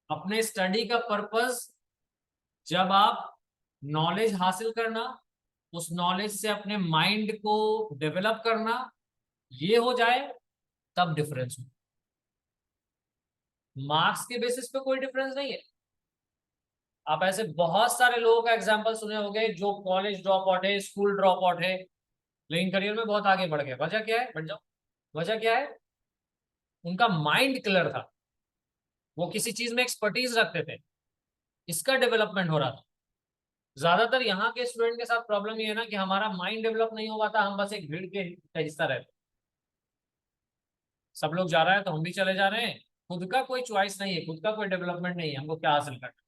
अपने स्टडी का पर्पस जब आप नॉलेज हासिल करना, उस नॉलेज से अपने माइंड को डेवलप करना, ये हो जाए तब डिफरेंस हो। मार्क्स के बेसिस पे कोई डिफरेंस नहीं है। आप ऐसे बहुत सारे लोगों का एग्जांपल सुने होंगे जो कॉलेज ड्रॉप आउट है, स्कूल ड्रॉप आउट है, लेकिन करियर में बहुत आगे बढ़ गए। वजह क्या है? बढ़ जाओ। वजह क्या है? उनका माइंड क्लियर था, वो किसी चीज में एक्सपर्टीज रखते थे, इसका डेवलपमेंट हो रहा था। ज्यादातर यहाँ के स्टूडेंट के साथ प्रॉब्लम ये है ना कि हमारा माइंड डेवलप नहीं हो पाता, हम बस एक भीड़ के का हिस्सा रहते। सब लोग जा रहा है तो हम भी चले जा रहे हैं। खुद का कोई चॉइस नहीं है, खुद का कोई डेवलपमेंट नहीं है, हमको क्या हासिल करना है।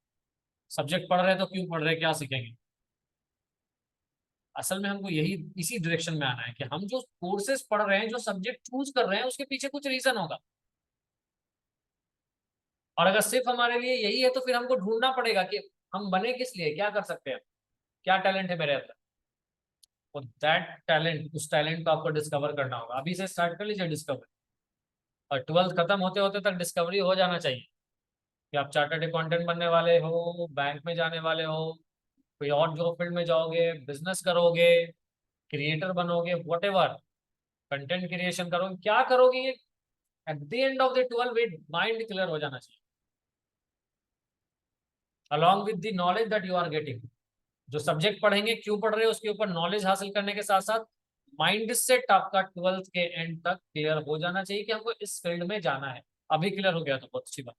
सब्जेक्ट पढ़ रहे हैं तो क्यों पढ़ रहे हैं, क्या सीखेंगे। असल में हमको यही इसी डायरेक्शन में आना है कि हम जो कोर्सेज पढ़ रहे हैं, जो सब्जेक्ट चूज कर रहे हैं, उसके पीछे कुछ रीजन होगा। और अगर सिर्फ हमारे लिए यही है तो फिर हमको ढूंढना पड़ेगा कि हम बने किस लिए, क्या कर सकते हैं, क्या टैलेंट है मेरे अंदर। और दैट टैलेंट, उस टैलेंट को आपको डिस्कवर करना होगा। अभी से स्टार्ट कर लीजिए डिस्कवर। और ट्वेल्थ खत्म होते होते तक डिस्कवरी हो जाना चाहिए कि आप चार्टर्ड अकाउंटेंट बनने वाले हो, बैंक में जाने वाले हो, कोई और जॉब फील्ड में जाओगे, बिजनेस करोगे, क्रिएटर बनोगे, वट एवर, कंटेंट क्रिएशन करोगे, क्या करोगे, ये at the end of the 12 mind clear हो जाना चाहिए, along with the knowledge that you are getting. जो सब्जेक्ट पढ़ेंगे, क्यों पढ़ रहे हो, उसके ऊपर नॉलेज हासिल करने के साथ साथ माइंड सेट आपका ट्वेल्थ के एंड तक क्लियर हो जाना चाहिए कि हमको इस फील्ड में जाना है। अभी क्लियर हो गया तो बहुत अच्छी बात।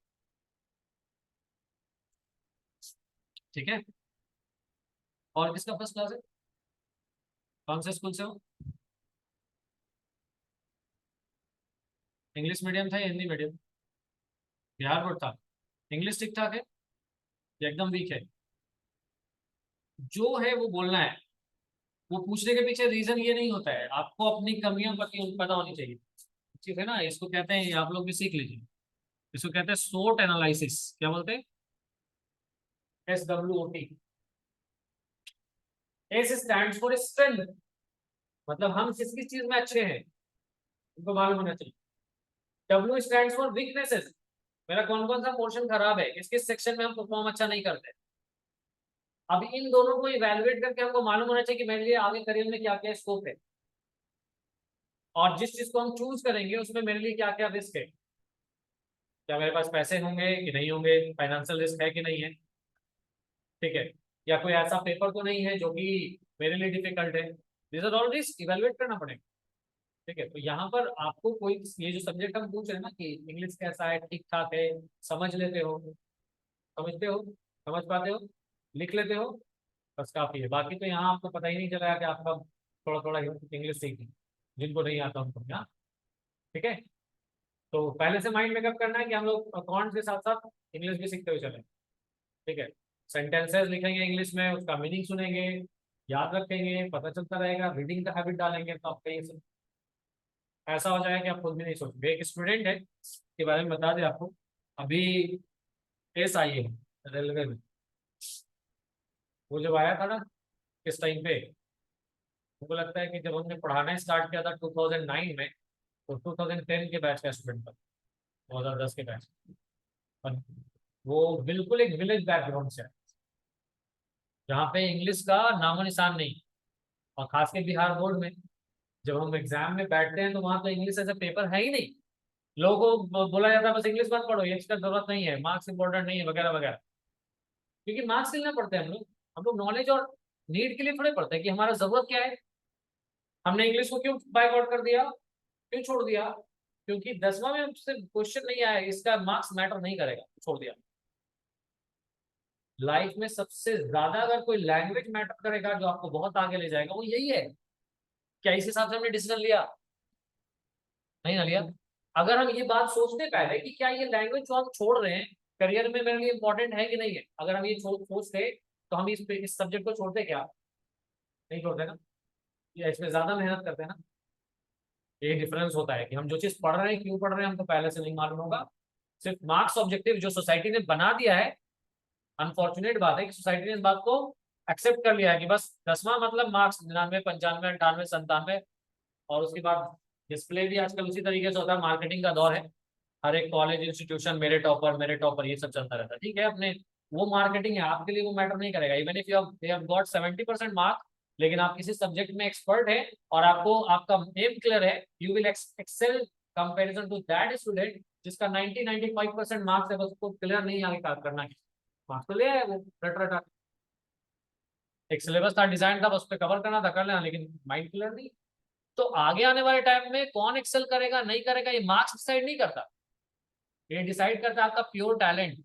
ठीक है। और किसका फर्स्ट क्लास है? कौन से स्कूल से हो? इंग्लिश मीडियम था या हिंदी मीडियम? बिहार बोर्ड था। इंग्लिश ठीक ठाक है या एकदम वीक है? जो है वो बोलना है। वो पूछने के पीछे रीजन ये नहीं होता है, आपको अपनी कमियां पता होनी चाहिए। ठीक है ना? इसको कहते हैं, आप लोग भी सीख लीजिए, इसको कहते हैं सोट एनालिसिस। क्या बोलते हैं? SWOT। S stand for strength, मतलब हम किस किस चीज में अच्छे हैं, उनको मालूम होना चाहिए। W स्टैंड फॉर वीकनेसेस, मेरा कौन कौन सा पोर्शन खराब है, किस किस सेक्शन में हम परफॉर्म अच्छा नहीं करते। अब इन दोनों को इवेलुएट करके हमको मालूम होना चाहिए कि मेरे लिए आगे करियर में क्या क्या स्कोप है, और जिस चीज को हम चूज करेंगे उसमें मेरे लिए क्या क्या रिस्क है। क्या मेरे पास पैसे होंगे कि नहीं होंगे, फाइनेंशियल रिस्क है कि नहीं है। ठीक है। या कोई ऐसा पेपर तो नहीं है जो कि मेरे लिए डिफिकल्ट है। This are all risk, evaluate करना पड़ेगा। ठीक है। तो यहाँ पर आपको कोई, ये जो सब्जेक्ट हम पूछ रहे हैं ना कि इंग्लिश कैसा है, ठीक ठाक है, समझ लेते हो, समझते हो, समझ पाते हो, लिख लेते हो, बस काफी है। बाकी तो यहाँ आपको पता ही नहीं चला कि आपका थोड़ा थोड़ा इंग्लिश सीखी, जिनको नहीं आता उनको। यहाँ ठीक है। तो पहले से माइंड मेकअप करना है कि हम लोग अकाउंट्स के साथ साथ इंग्लिश भी सीखते हुए चले। ठीक है। सेंटेंसेस लिखेंगे इंग्लिश में, उसका मीनिंग सुनेंगे, याद रखेंगे, पता चलता रहेगा, रीडिंग का हैबिट डालेंगे तो आपका ये सब ऐसा हो जाएगा कि आप खुद भी नहीं सोचेंगे। एक स्टूडेंट है, के बारे में बता दें आपको, अभी केस आई है रेलवे में। वो जब आया था ना, किस टाइम पे, मुझको लगता है कि जब हमने पढ़ाना स्टार्ट किया था 2009 में, तो 2010 के बैच का स्टूडेंट था, 2010 के बैच। और वो बिल्कुल एक विलेज बैकग्राउंड से है, जहाँ पे इंग्लिश का नामो निशान नहीं। और खास के बिहार बोर्ड में जब हम एग्जाम में बैठते हैं तो वहाँ तो इंग्लिश ऐसा पेपर है ही नहीं। लोगों को बोला जाता है बस इंग्लिश मत पढ़ो, ये इसका जरूरत नहीं है, मार्क्स इंपॉर्टेंट नहीं है, वगैरह वगैरह। क्योंकि मार्क्स लेना पड़ते हैं हम लोग नॉलेज और नीड के लिए थोड़े पढ़ते हैं कि हमारा जरूरत क्या है। हमने इंग्लिश को क्यों बाइक आउट कर दिया, क्यों छोड़ दिया? क्योंकि 10वां में हमसे क्वेश्चन नहीं आया, इसका मार्क्स मैटर नहीं करेगा, छोड़ दिया। लाइफ में सबसे ज्यादा अगर कोई लैंग्वेज मैटर करेगा जो आपको बहुत आगे ले जाएगा, वो यही है। क्या इस हिसाब से हमने डिसीजन लिया? नहीं ना लिया। अगर हम ये बात सोचते पहले कि क्या ये लैंग्वेज जो हम छोड़ रहे हैं करियर में मेरे लिए इंपॉर्टेंट है कि नहीं है, अगर हम ये सोचते तो हम इस सब्जेक्ट को छोड़ते क्या? नहीं छोड़ते ना, या इसमें ज्यादा मेहनत करते हैं ना। ये डिफरेंस होता है कि हम जो चीज पढ़ रहे हैं, क्यों पढ़ रहे हैं, हमको पहले से नहीं मालूम होगा। सिर्फ मार्क्स ऑब्जेक्टिव जो सोसाइटी ने बना दिया है, अनफॉर्चुनेट बात है कि सोसाइटी ने इस बात को एक्सेप्ट कर लिया है कि बस 10वां मतलब मार्क्स, 99, 95, 98, 97। और उसके बाद डिस्प्ले भी आजकल उसी तरीके से होता है, मार्केटिंग का दौर है। हर एक कॉलेज इंस्टीट्यूशन मेरे टॉपर ये सब चलता रहता है, ठीक है, अपने वो मार्केटिंग है, आपके लिए वो मैटर नहीं करेगा। Even if you have got 70% marks, लेकिन आप किसी सब्जेक्ट में एक्सपर्ट है और आपको आपका एम क्लियर है, you will excel comparison to that student जिसका 90-95% मार्क्स है, बस उसको क्लियर नहीं आगे काम करना है, मार्क्स तो ले आए वो रट रटा, एक सिलेबस था, डिजाइन था, बस पे कवर करना था, कर लेना, लेकिन माइंड क्लियर नहीं। तो आगे आने वाले टाइम में कौन एक्सेल करेगा नहीं करेगा, ये मार्क्स डिसाइड नहीं करता, ये डिसाइड करता है आपका प्योर टैलेंट,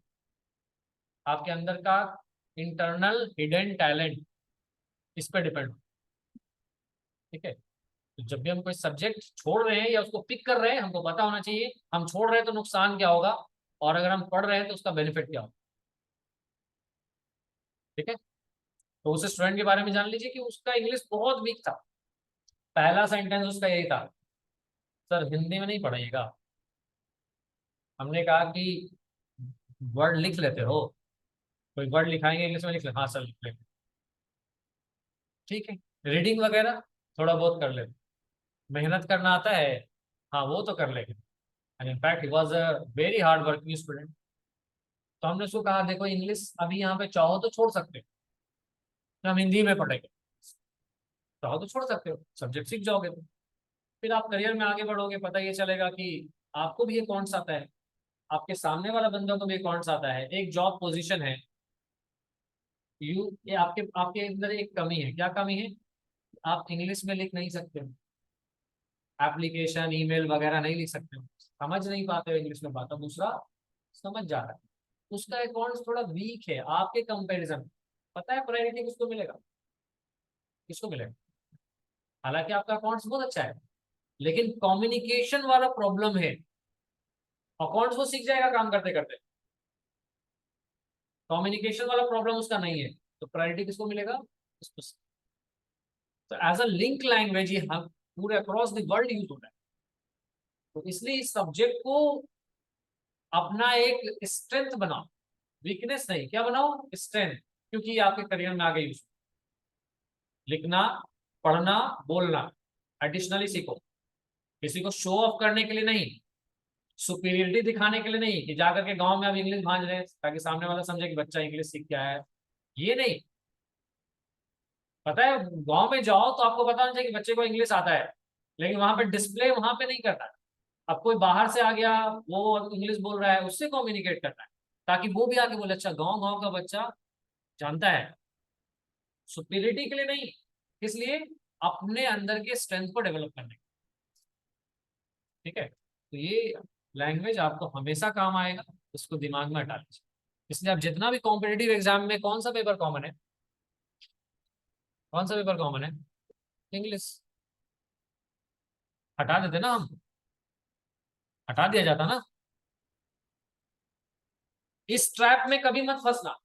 आपके अंदर का इंटरनल हिडन टैलेंट, इस पर डिपेंड, ठीक है। तो जब भी हम कोई सब्जेक्ट छोड़ रहे हैं या उसको पिक कर रहे हैं, हमको पता होना चाहिए हम छोड़ रहे हैं तो नुकसान क्या होगा, और अगर हम पढ़ रहे हैं तो उसका बेनिफिट क्या होगा, ठीक है। तो उस स्टूडेंट के बारे में जान लीजिए कि उसका इंग्लिश बहुत वीक था, पहला सेंटेंस उसका यही था, सर हिंदी में नहीं पढ़ाइएगा। हमने कहा कि वर्ड लिख लेते हो, कोई वर्ड लिखाएंगे इंग्लिश में, लिख ले, हाँ सर लिख लेते, ठीक है। रीडिंग वगैरह थोड़ा बहुत कर लेते, मेहनत करना आता है, हाँ वो तो कर लेंगे, and in fact he was a very hard working student. तो हमने उसको कहा देखो इंग्लिश अभी यहाँ पे चाहो तो छोड़ सकते हो, तो हम हिंदी में पढ़ेंगे, चाहो तो छोड़ सकते हो, सब्जेक्ट सीख जाओगे तो फिर आप करियर में आगे बढ़ोगे, पता ये चलेगा कि आपको भी ये कौन सा आता है, आपके सामने वाला बंदा को भी कौन सा आता है, एक जॉब पोजीशन है, ये आपके आपके अंदर एक कमी है, क्या कमी है, आप इंग्लिश में लिख नहीं सकते हो, एप्लीकेशन ईमेल वगैरह नहीं लिख सकते हो, समझ नहीं पाते हो इंग्लिश में बात, और दूसरा समझ जा रहा है, उसका अकाउंट थोड़ा वीक है आपके कंपैरिजन में, पता है प्रायोरिटी किसको मिलेगा, किसको मिलेगा, हालांकि आपका अकाउंट्स बहुत अच्छा है, लेकिन कम्युनिकेशन वाला प्रॉब्लम है, अकाउंट्स वो सीख जाएगा काम करते करते, कम्युनिकेशन वाला प्रॉब्लम उसका नहीं है, तो प्रायोरिटी किसको मिलेगा, उसको। तो एज अ लिंक लैंग्वेज ये हम पूरे अक्रॉस द वर्ल्ड यूज होता है, तो इसलिए इस सब्जेक्ट को अपना एक स्ट्रेंथ बनाओ, वीकनेस नहीं, क्या बनाओ, स्ट्रेंथ, क्योंकि ये आपके करियर में आगे यूज, लिखना, पढ़ना, बोलना एडिशनली सीखो, किसी को शो ऑफ करने के लिए नहीं, सुपीरियरिटी दिखाने के लिए नहीं कि जाकर के गांव में आप इंग्लिश भांज रहे हैं ताकि सामने वाला समझे कि बच्चा इंग्लिश सीख के आया है, ये नहीं, पता है गांव में जाओ तो आपको पता होना चाहिए कि बच्चे को इंग्लिश आता है, लेकिन वहां पे डिस्प्ले वहां पे नहीं करता, अब कोई बाहर से आ गया वो इंग्लिश बोल रहा है उससे कम्युनिकेट करता है, ताकि वो भी आके बोले अच्छा गांव गांव का बच्चा जानता है, सुपीरियरिटी के लिए नहीं, इसलिए अपने अंदर के स्ट्रेंथ को डेवलप करने के, ठीक है। तो ये लैंग्वेज आपको हमेशा काम आएगा, इसको दिमाग में हटा लीजिए, इसलिए आप जितना भी कॉम्पिटेटिव एग्जाम में कौन सा पेपर कॉमन है, कौन सा पेपर कॉमन है, इंग्लिश, हटा देते ना हम, हटा दिया जाता ना, इस ट्रैप में कभी मत फंसना,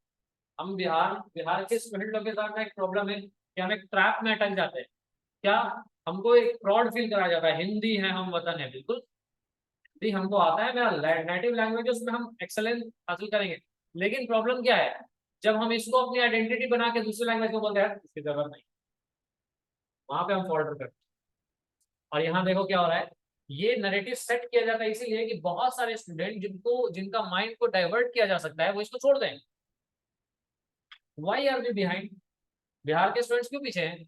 हम बिहार बिहार के स्टूडेंट लोग के साथ ना एक प्रॉब्लम है कि हम एक ट्रैप में अटक जाते हैं, क्या, हमको एक फ्रॉड फील कराया जाता है, हिंदी है हम वतन है, बिल्कुल हिंदी हमको आता है, मेरा नेटिव लैंग्वेज है, उसमें हम एक्सेलेंस हासिल करेंगे, लेकिन प्रॉब्लम क्या है, जब हम इसको अपनी आइडेंटिटी बना के दूसरी लैंग्वेज को बोलते हैं इसकी जरूरत नहीं, वहां पे हम फॉल्टर करते हैं, और यहाँ देखो क्या हो रहा है, ये नैरेटिव सेट किया जाता है इसीलिए कि बहुत सारे स्टूडेंट जिनको जिनका माइंड को डाइवर्ट किया जा सकता है वो इसको छोड़ दें, why are we behind, Bihar के स्टूडेंट्स क्यों पीछे हैं,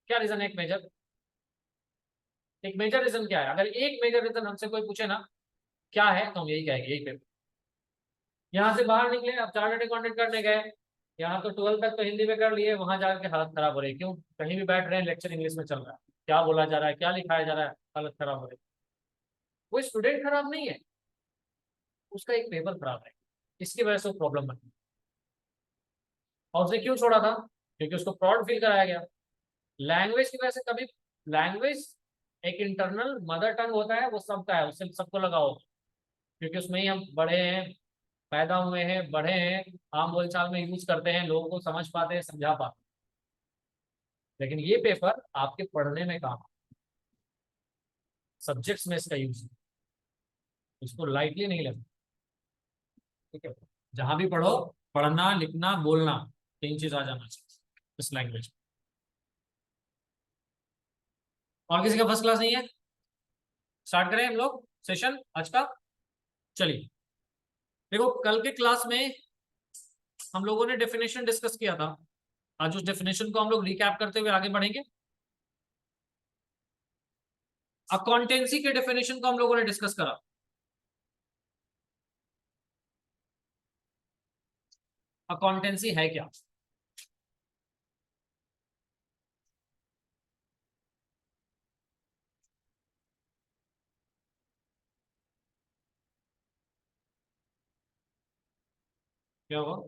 क्या रीजन है, एक मेजर रीजन क्या है, अगर एक मेजर रीजन हमसे कोई पूछे ना क्या है तो हम यही कहेंगे, यही पेपर, यहाँ से बाहर निकले अब चार्टर्ड अकाउंटेंट करने गए, यहाँ तो 12th तक तो हिंदी में कर लिए, वहां जाकर हालत खराब हो रही है, क्यों, कहीं भी बैठ रहे हैं लेक्चर इंग्लिश में चल रहा है, क्या बोला जा रहा है, क्या लिखाया जा रहा है, हालत खराब हो रही है, कोई स्टूडेंट खराब नहीं है, उसका एक पेपर खराब है, इसकी वजह से वो प्रॉब्लम बनी, और उसने क्यों छोड़ा था, क्योंकि उसको प्राउड फील कराया गया, लैंग्वेज की वजह से कभी, लैंग्वेज एक इंटरनल मदर टंग होता है, वो सबका है, उससे सबको लगा होगा, क्योंकि उसमें ही हम बड़े हैं, पैदा हुए हैं, बढ़े हैं, आम बोलचाल में यूज करते हैं, लोगों को समझ पाते हैं, समझा पाते हैं, लेकिन ये पेपर आपके पढ़ने में काम, सब्जेक्ट्स में इसका यूज, इसको लाइटली नहीं लेना, ठीक है, जहां भी पढ़ो, पढ़ना लिखना बोलना, तीन चीज आ जाना चाहिए इस लैंग्वेज में, और किसी का फर्स्ट क्लास नहीं है, स्टार्ट करें हम लोग सेशन आज का। चलिए, देखो कल के क्लास में हम लोगों ने डेफिनेशन डिस्कस किया था। आज उस डेफिनेशन को हम लोग रिकैप करते हुए आगे बढ़ेंगे। अकाउंटेंसी के डेफिनेशन को हम लोगों ने डिस्कस करा। अकाउंटेंसी है क्या? क्या हुआ?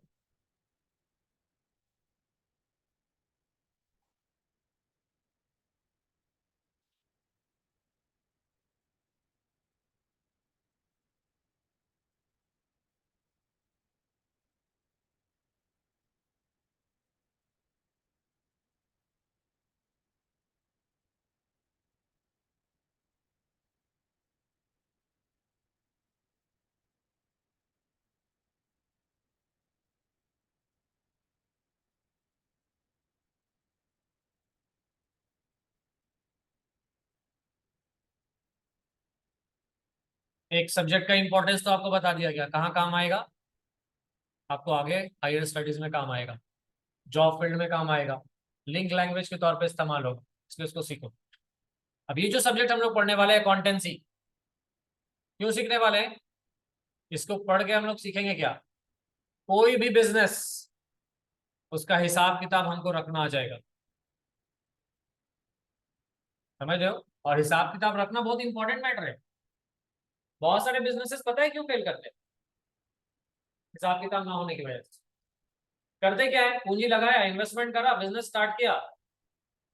एक सब्जेक्ट का इंपॉर्टेंस तो आपको बता दिया गया, कहाँ काम आएगा? आपको आगे हायर स्टडीज में काम आएगा, जॉब फील्ड में काम आएगा, लिंक लैंग्वेज के तौर पे इस्तेमाल होगा, इसलिए उसको सीखो। अब ये जो सब्जेक्ट हम लोग पढ़ने वाले हैं अकाउंटेंसी, क्यों सीखने वाले हैं? इसको पढ़ के हम लोग सीखेंगे क्या? कोई भी बिजनेस, उसका हिसाब किताब हमको रखना आ जाएगा। समझ रहे हो? और हिसाब किताब रखना बहुत इंपॉर्टेंट मैटर है। बहुत सारे बिजनेसेस पता है क्यों फेल करते हैं? हिसाब किताब ना होने की वजह से। करते क्या है, पूंजी लगाया, इन्वेस्टमेंट करा, बिजनेस स्टार्ट किया,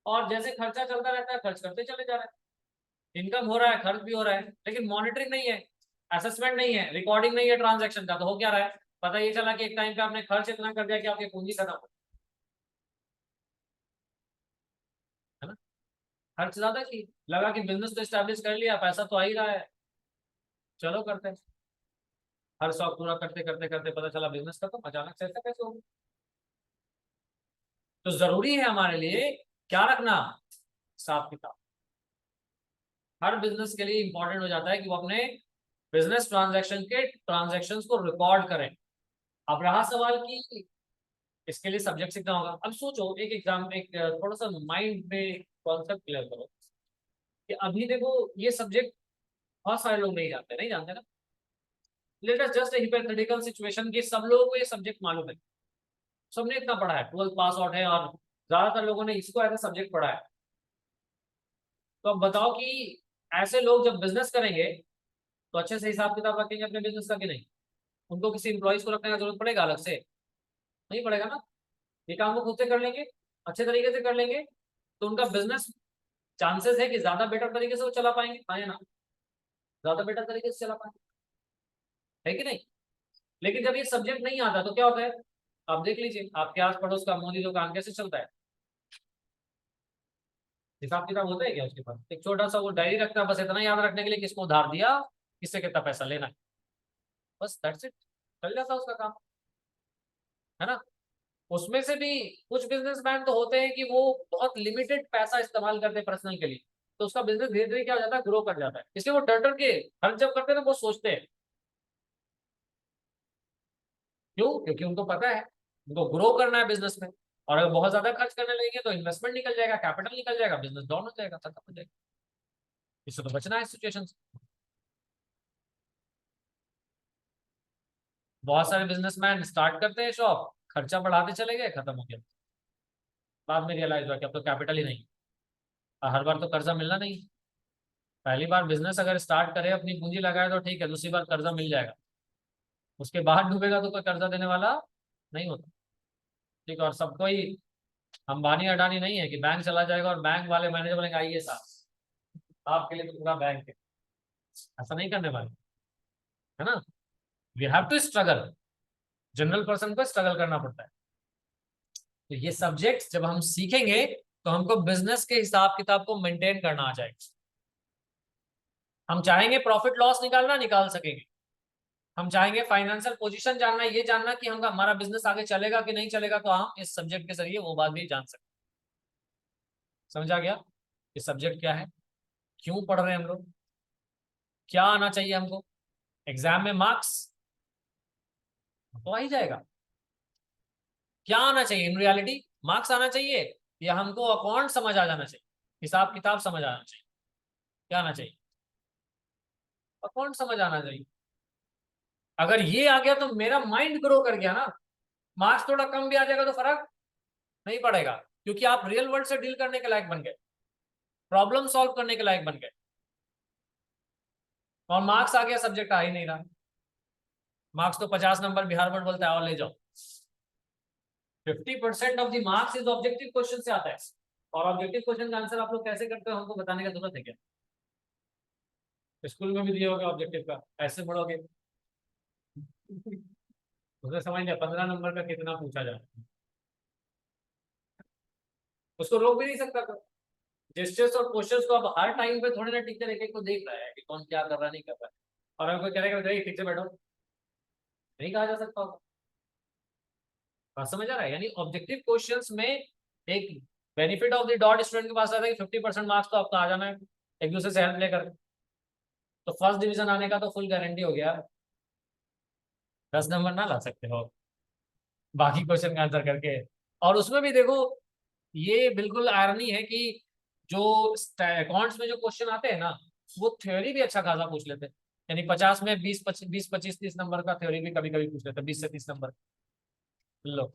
और जैसे खर्चा चलता रहता है खर्च करते चले जा रहे हैं। इनकम हो रहा है, खर्च भी हो रहा है, लेकिन मॉनिटरिंग नहीं है, असेसमेंट नहीं है, रिकॉर्डिंग नहीं है ट्रांजैक्शन का। तो हो क्या रहा है, पता ये चला कि एक टाइम पे आपने खर्च इतना कर दिया कि आपकी पूंजी खत्म हो, है ना? खर्च ज्यादा की लगा कि बिजनेस तो स्टैब्लिश कर लिया, पैसा तो आ ही रहा है, चलो करते हैं। हर शौक पूरा करते करते करते पता चला बिजनेस खत्म, अचानक से ऐसा कैसे हो गया? तो जरूरी है हमारे लिए क्या रखना? हिसाब किताब। हर बिजनेस के लिए इंपॉर्टेंट हो जाता है कि वो अपने बिजनेस ट्रांजैक्शन के ट्रांजैक्शंस को रिकॉर्ड करें। अब रहा सवाल कि इसके लिए सब्जेक्ट सीखना होगा। अब सोचो, एक एग्जाम, एक थोड़ा सा माइंड में कॉन्सेप्ट क्लियर करो कि अभी देखो ये सब्जेक्ट बहुत सारे लोग नहीं जानते, नहीं जानते ना। लेट अस जस्ट हिपोथेटिकल सिचुएशन कि सब लोगों को ये सब्जेक्ट मालूम है, सबने इतना पढ़ा है, 12th पास आउट है, और ज्यादातर लोगों ने इसको एज ए सब्जेक्ट पढ़ा है। तो अब बताओ कि ऐसे लोग जब बिजनेस करेंगे तो अच्छे से हिसाब किताब रखेंगे अपने बिजनेस का कि नहीं? उनको किसी इंप्लॉइज को रखने का जरूरत पड़ेगा अलग से? नहीं पड़ेगा ना। ये काम वो खुद से कर लेंगे, अच्छे तरीके से कर लेंगे, तो उनका बिजनेस चांसेस है कि ज्यादा बेटर तरीके से वो चला पाएंगे, हाँ या ना? ज्यादा बेटर तरीके से चला पाएंगे, है कि नहीं? लेकिन जब ये सब्जेक्ट नहीं आता तो क्या होता है? आप देख लीजिए, आपके आस पड़ोस का मोदी दुकान कैसे चलता है? हिसाब किताब होता है क्या उसके पास? एक छोटा सा वो डायरी रखता है, बस इतना याद रखने के लिए किसको उधार दिया, किससे कितना पैसा लेना है, बस दैट्स इट। चल जाता है उसका काम, है ना? उसमें से भी कुछ बिजनेसमैन तो होते हैं कि वो बहुत लिमिटेड पैसा इस्तेमाल करते हैं पर्सनल के लिए, तो उसका बिजनेस धीरे धीरे क्या हो जाता है, ग्रो कर जाता है। इसलिए वो डर डर के हर जब करते हैं ना वो सोचते हैं। क्यों? क्योंकि उनको पता है उनको ग्रो करना है बिजनेस में, और अगर बहुत ज्यादा खर्च करने लगेंगे तो इन्वेस्टमेंट निकल जाएगा, कैपिटल निकल जाएगा, बिजनेस डाउन हो जाएगा, खत्म हो जाएगा। इससे तो बचना है सिचुएशन से। बहुत सारे बिजनेसमैन स्टार्ट करते हैं शॉप, खर्चा बढ़ाते चले गए, खत्म हो गया। बाद में रियलाइज हुआ कि अब तो कैपिटल ही नहीं, और हर बार तो कर्जा मिलना नहीं। पहली बार बिजनेस अगर स्टार्ट करे, अपनी पूंजी लगाए तो ठीक है, दूसरी बार कर्जा मिल जाएगा, उसके बाद डूबेगा तो कोई कर्जा देने वाला नहीं होता। ठीक है, और सबको ही अंबानी अडानी नहीं है कि बैंक चला जाएगा और बैंक वाले मैनेजर बोलेंगे आइए साहब, आपके लिए तो पूरा बैंक है। ऐसा नहीं करने वाले, है ना? We have to struggle, general person को स्ट्रगल करना पड़ता है। तो ये सब्जेक्ट जब हम सीखेंगे तो हमको बिजनेस के हिसाब किताब को मेंटेन करना आ जाएगा। हम चाहेंगे प्रॉफिट लॉस निकालना, निकाल सकेंगे। हम चाहेंगे फाइनेंशियल पोजीशन जानना, ये जानना कि हम हमारा बिजनेस आगे चलेगा कि नहीं चलेगा, तो हम इस सब्जेक्ट के जरिए वो बात भी जान सकते। समझा गया? ये सब्जेक्ट क्या है, क्यों पढ़ रहे हैं हम लोग, क्या आना चाहिए हमको, एग्जाम में मार्क्स तो आ ही जाएगा। क्या आना चाहिए इन रियलिटी? मार्क्स आना चाहिए या हमको अकाउंट समझ आ जाना चाहिए, हिसाब किताब समझ आना चाहिए? क्या आना चाहिए? अकाउंट समझ आना चाहिए। अगर ये आ गया तो मेरा माइंड ग्रो कर गया ना। मार्क्स थोड़ा कम भी आ जाएगा तो फर्क नहीं पड़ेगा, क्योंकि आप रियल वर्ल्ड से डील करने के लायक बन गए, प्रॉब्लम सॉल्व करने के लायक बन गए। और मार्क्स आ गया, सब्जेक्ट आ ही नहीं रहा। मार्क्स तो 50 नंबर बिहार बोर्ड बोलता है और ले जाओ। 50% of the marks is objective question से आता है। और ऑब्जेक्टिव क्वेश्चन का आंसर आप लोग कैसे करते हो हमको बताने की जरूरत है क्या? स्कूल में भी दिए होगे ऑब्जेक्टिव का, ऐसे पढ़ोगे उसे समझ लिया 15 नंबर का कितना पूछा जाए, उसको रोक भी नहीं सकता कोई। जेस्चर्स और पोस्टर्स को अब हर टाइम पे थोड़ी ना टीचर एक एक को देख रहा है कि कौन क्या कर रहा नहीं कर रहा है। और अगर कोई कहेगा भाई ठीक से बैठो, नहीं कहा जा सकता होगा। बात समझ आ रहा है? यानी ऑब्जेक्टिव क्वेश्चंस में एक benefit of the dot student के पास आता है कि 50% मार्क्स तो आपका आ जाना है एक दूसरे से हेल्प लेकर। तो फर्स्ट डिवीजन आने का तो फुल गारंटी हो गया। 10 नंबर ना ला सकते हो बाकी क्वेश्चन का आंसर करके। और उसमें भी देखो, ये बिल्कुल आयरनी है कि जो अकाउंट्स में जो क्वेश्चन आते हैं ना, वो थ्योरी भी अच्छा खासा पूछ लेते हैं। यानी 50 में 20 25 20 25 30 नंबर का थ्योरी भी कभी कभी पूछ लेते हैं, 20 से 30 नंबर। लो,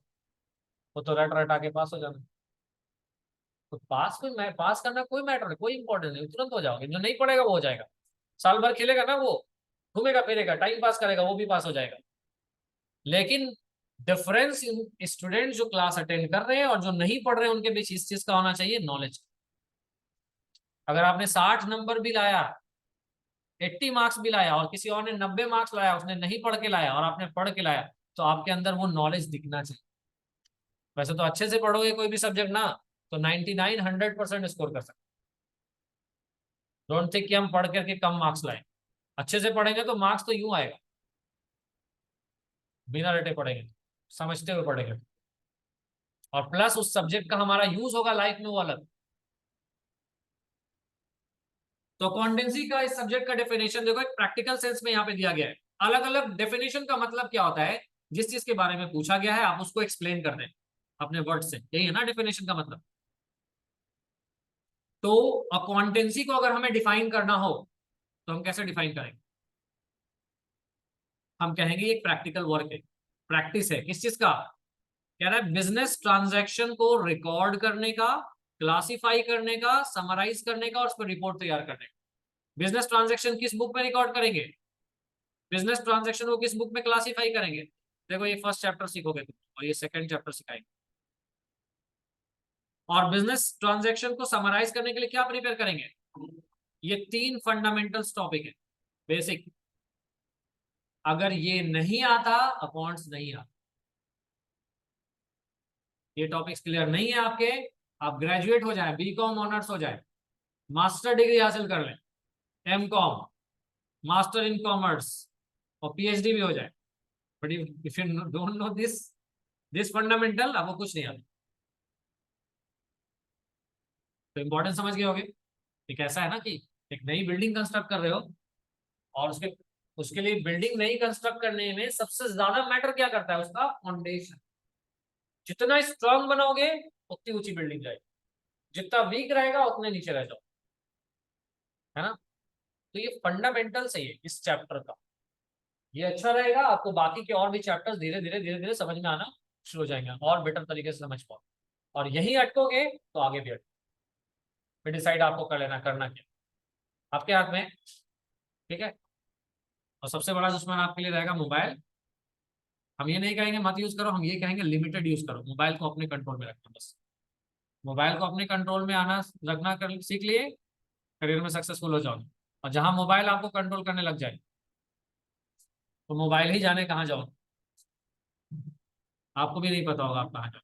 वो तो रट रट आके पास हो जाना। तो पास करना कोई मैटर नहीं, कोई इंपॉर्टेंट नहीं, तुरंत हो जाओगे। जो नहीं पढ़ेगा वो हो जाएगा, साल भर खेलेगा ना वो, घूमेगा फिरेगा टाइम पास करेगा, वो भी पास हो जाएगा। लेकिन डिफरेंस स्टूडेंट जो क्लास अटेंड कर रहे हैं और जो नहीं पढ़ रहे हैं उनके बीच इस चीज का होना चाहिए, नॉलेज। अगर आपने 60 नंबर भी लाया, 80 मार्क्स भी लाया और किसी और ने 90 मार्क्स लाया, उसने नहीं पढ़ के लाया और आपने पढ़ के लाया, तो आपके अंदर वो नॉलेज दिखना चाहिए। वैसे तो अच्छे से पढ़ोगे कोई भी सब्जेक्ट ना, तो 99 100% स्कोर कर सकते। डोंट थिंक कि हम पढ़ करके कम मार्क्स लाए। अच्छे से पढ़ेंगे तो मार्क्स तो यूं आएगा, बिना रटे पढ़ेंगे, समझते हुए पढ़ेंगे। और प्लस उस सब्जेक्ट का हमारा यूज होगा लाइफ में, वो अलग। तो अकाउंटेंसी का इस सब्जेक्ट का डेफिनेशन देखो, एक प्रैक्टिकल सेंस में यहाँ पे दिया गया है। अलग अलग डेफिनेशन का मतलब क्या होता है? जिस चीज के बारे में पूछा गया है आप उसको एक्सप्लेन कर दें अपने वर्ड से, यही है ना डेफिनेशन का मतलब। तो अकाउंटेंसी को अगर हमें डिफाइन करना हो तो हम कैसे डिफाइन करेंगे? हम कहेंगे एक प्रैक्टिकल वर्क है, प्रैक्टिस है। किस चीज का? कह रहा है बिजनेस ट्रांजैक्शन को रिकॉर्ड करने का, क्लासिफाई करने का, समराइज करने का और उस पर रिपोर्ट तैयार करने का। बिजनेस ट्रांजैक्शन किस बुक में रिकॉर्ड करेंगे? बिजनेस ट्रांजैक्शन को किस बुक में क्लासिफाई करेंगे? देखो, ये फर्स्ट चैप्टर सीखोगे तुम और ये सेकंड चैप्टर सिखाएंगे। और बिजनेस ट्रांजैक्शन को समराइज करने के लिए क्या प्रिपेयर करेंगे? ये 3 फंडामेंटल टॉपिक है, बेसिक। अगर ये नहीं आता, अकाउंट्स नहीं आता। ये टॉपिक्स क्लियर नहीं है आपके, आप ग्रेजुएट हो जाए, बीकॉम ऑनर्स हो जाए, मास्टर डिग्री हासिल कर लें, एमकॉम, मास्टर इन कॉमर्स और पीएचडी भी हो जाए, but if you don't know this fundamental, आपको कुछ नहीं आता। तो इंपॉर्टेंस समझ गए होगे। एक ऐसा है ना कि एक नई बिल्डिंग कंस्ट्रक्ट कर रहे हो, और उसके उसके लिए बिल्डिंग नई कंस्ट्रक्ट करने में सबसे ज्यादा मैटर क्या करता है? उसका फाउंडेशन। जितना स्ट्रांग बनाओगे उतनी ऊंची बिल्डिंग जाएगी, जितना वीक रहेगा उतने नीचे रह जाओ, है ना? तो ये फंडामेंटल सही है इस चैप्टर का। ये अच्छा रहेगा, आपको बाकी के और भी चैप्टर्स धीरे धीरे समझ में आना शुरू हो जाएंगे और बेटर तरीके से समझ पाओ। और यही अटकोगे तो आगे भी अटको। फिर डिसाइड आपको कर लेना करना क्या, आपके हाथ में। ठीक है। और सबसे बड़ा दुश्मन आपके लिए रहेगा मोबाइल। हम ये नहीं कहेंगे मत यूज करो, हम ये कहेंगे लिमिटेड यूज करो। मोबाइल को अपने कंट्रोल में रखना बस। मोबाइल को अपने कंट्रोल में आना रखना कर सीख लिए, करियर में सक्सेसफुल हो जाओ। और जहां मोबाइल आपको कंट्रोल करने लग जाए तो मोबाइल ही जाने कहाँ जाओ, आपको भी नहीं पता होगा आप कहाँ जाओ।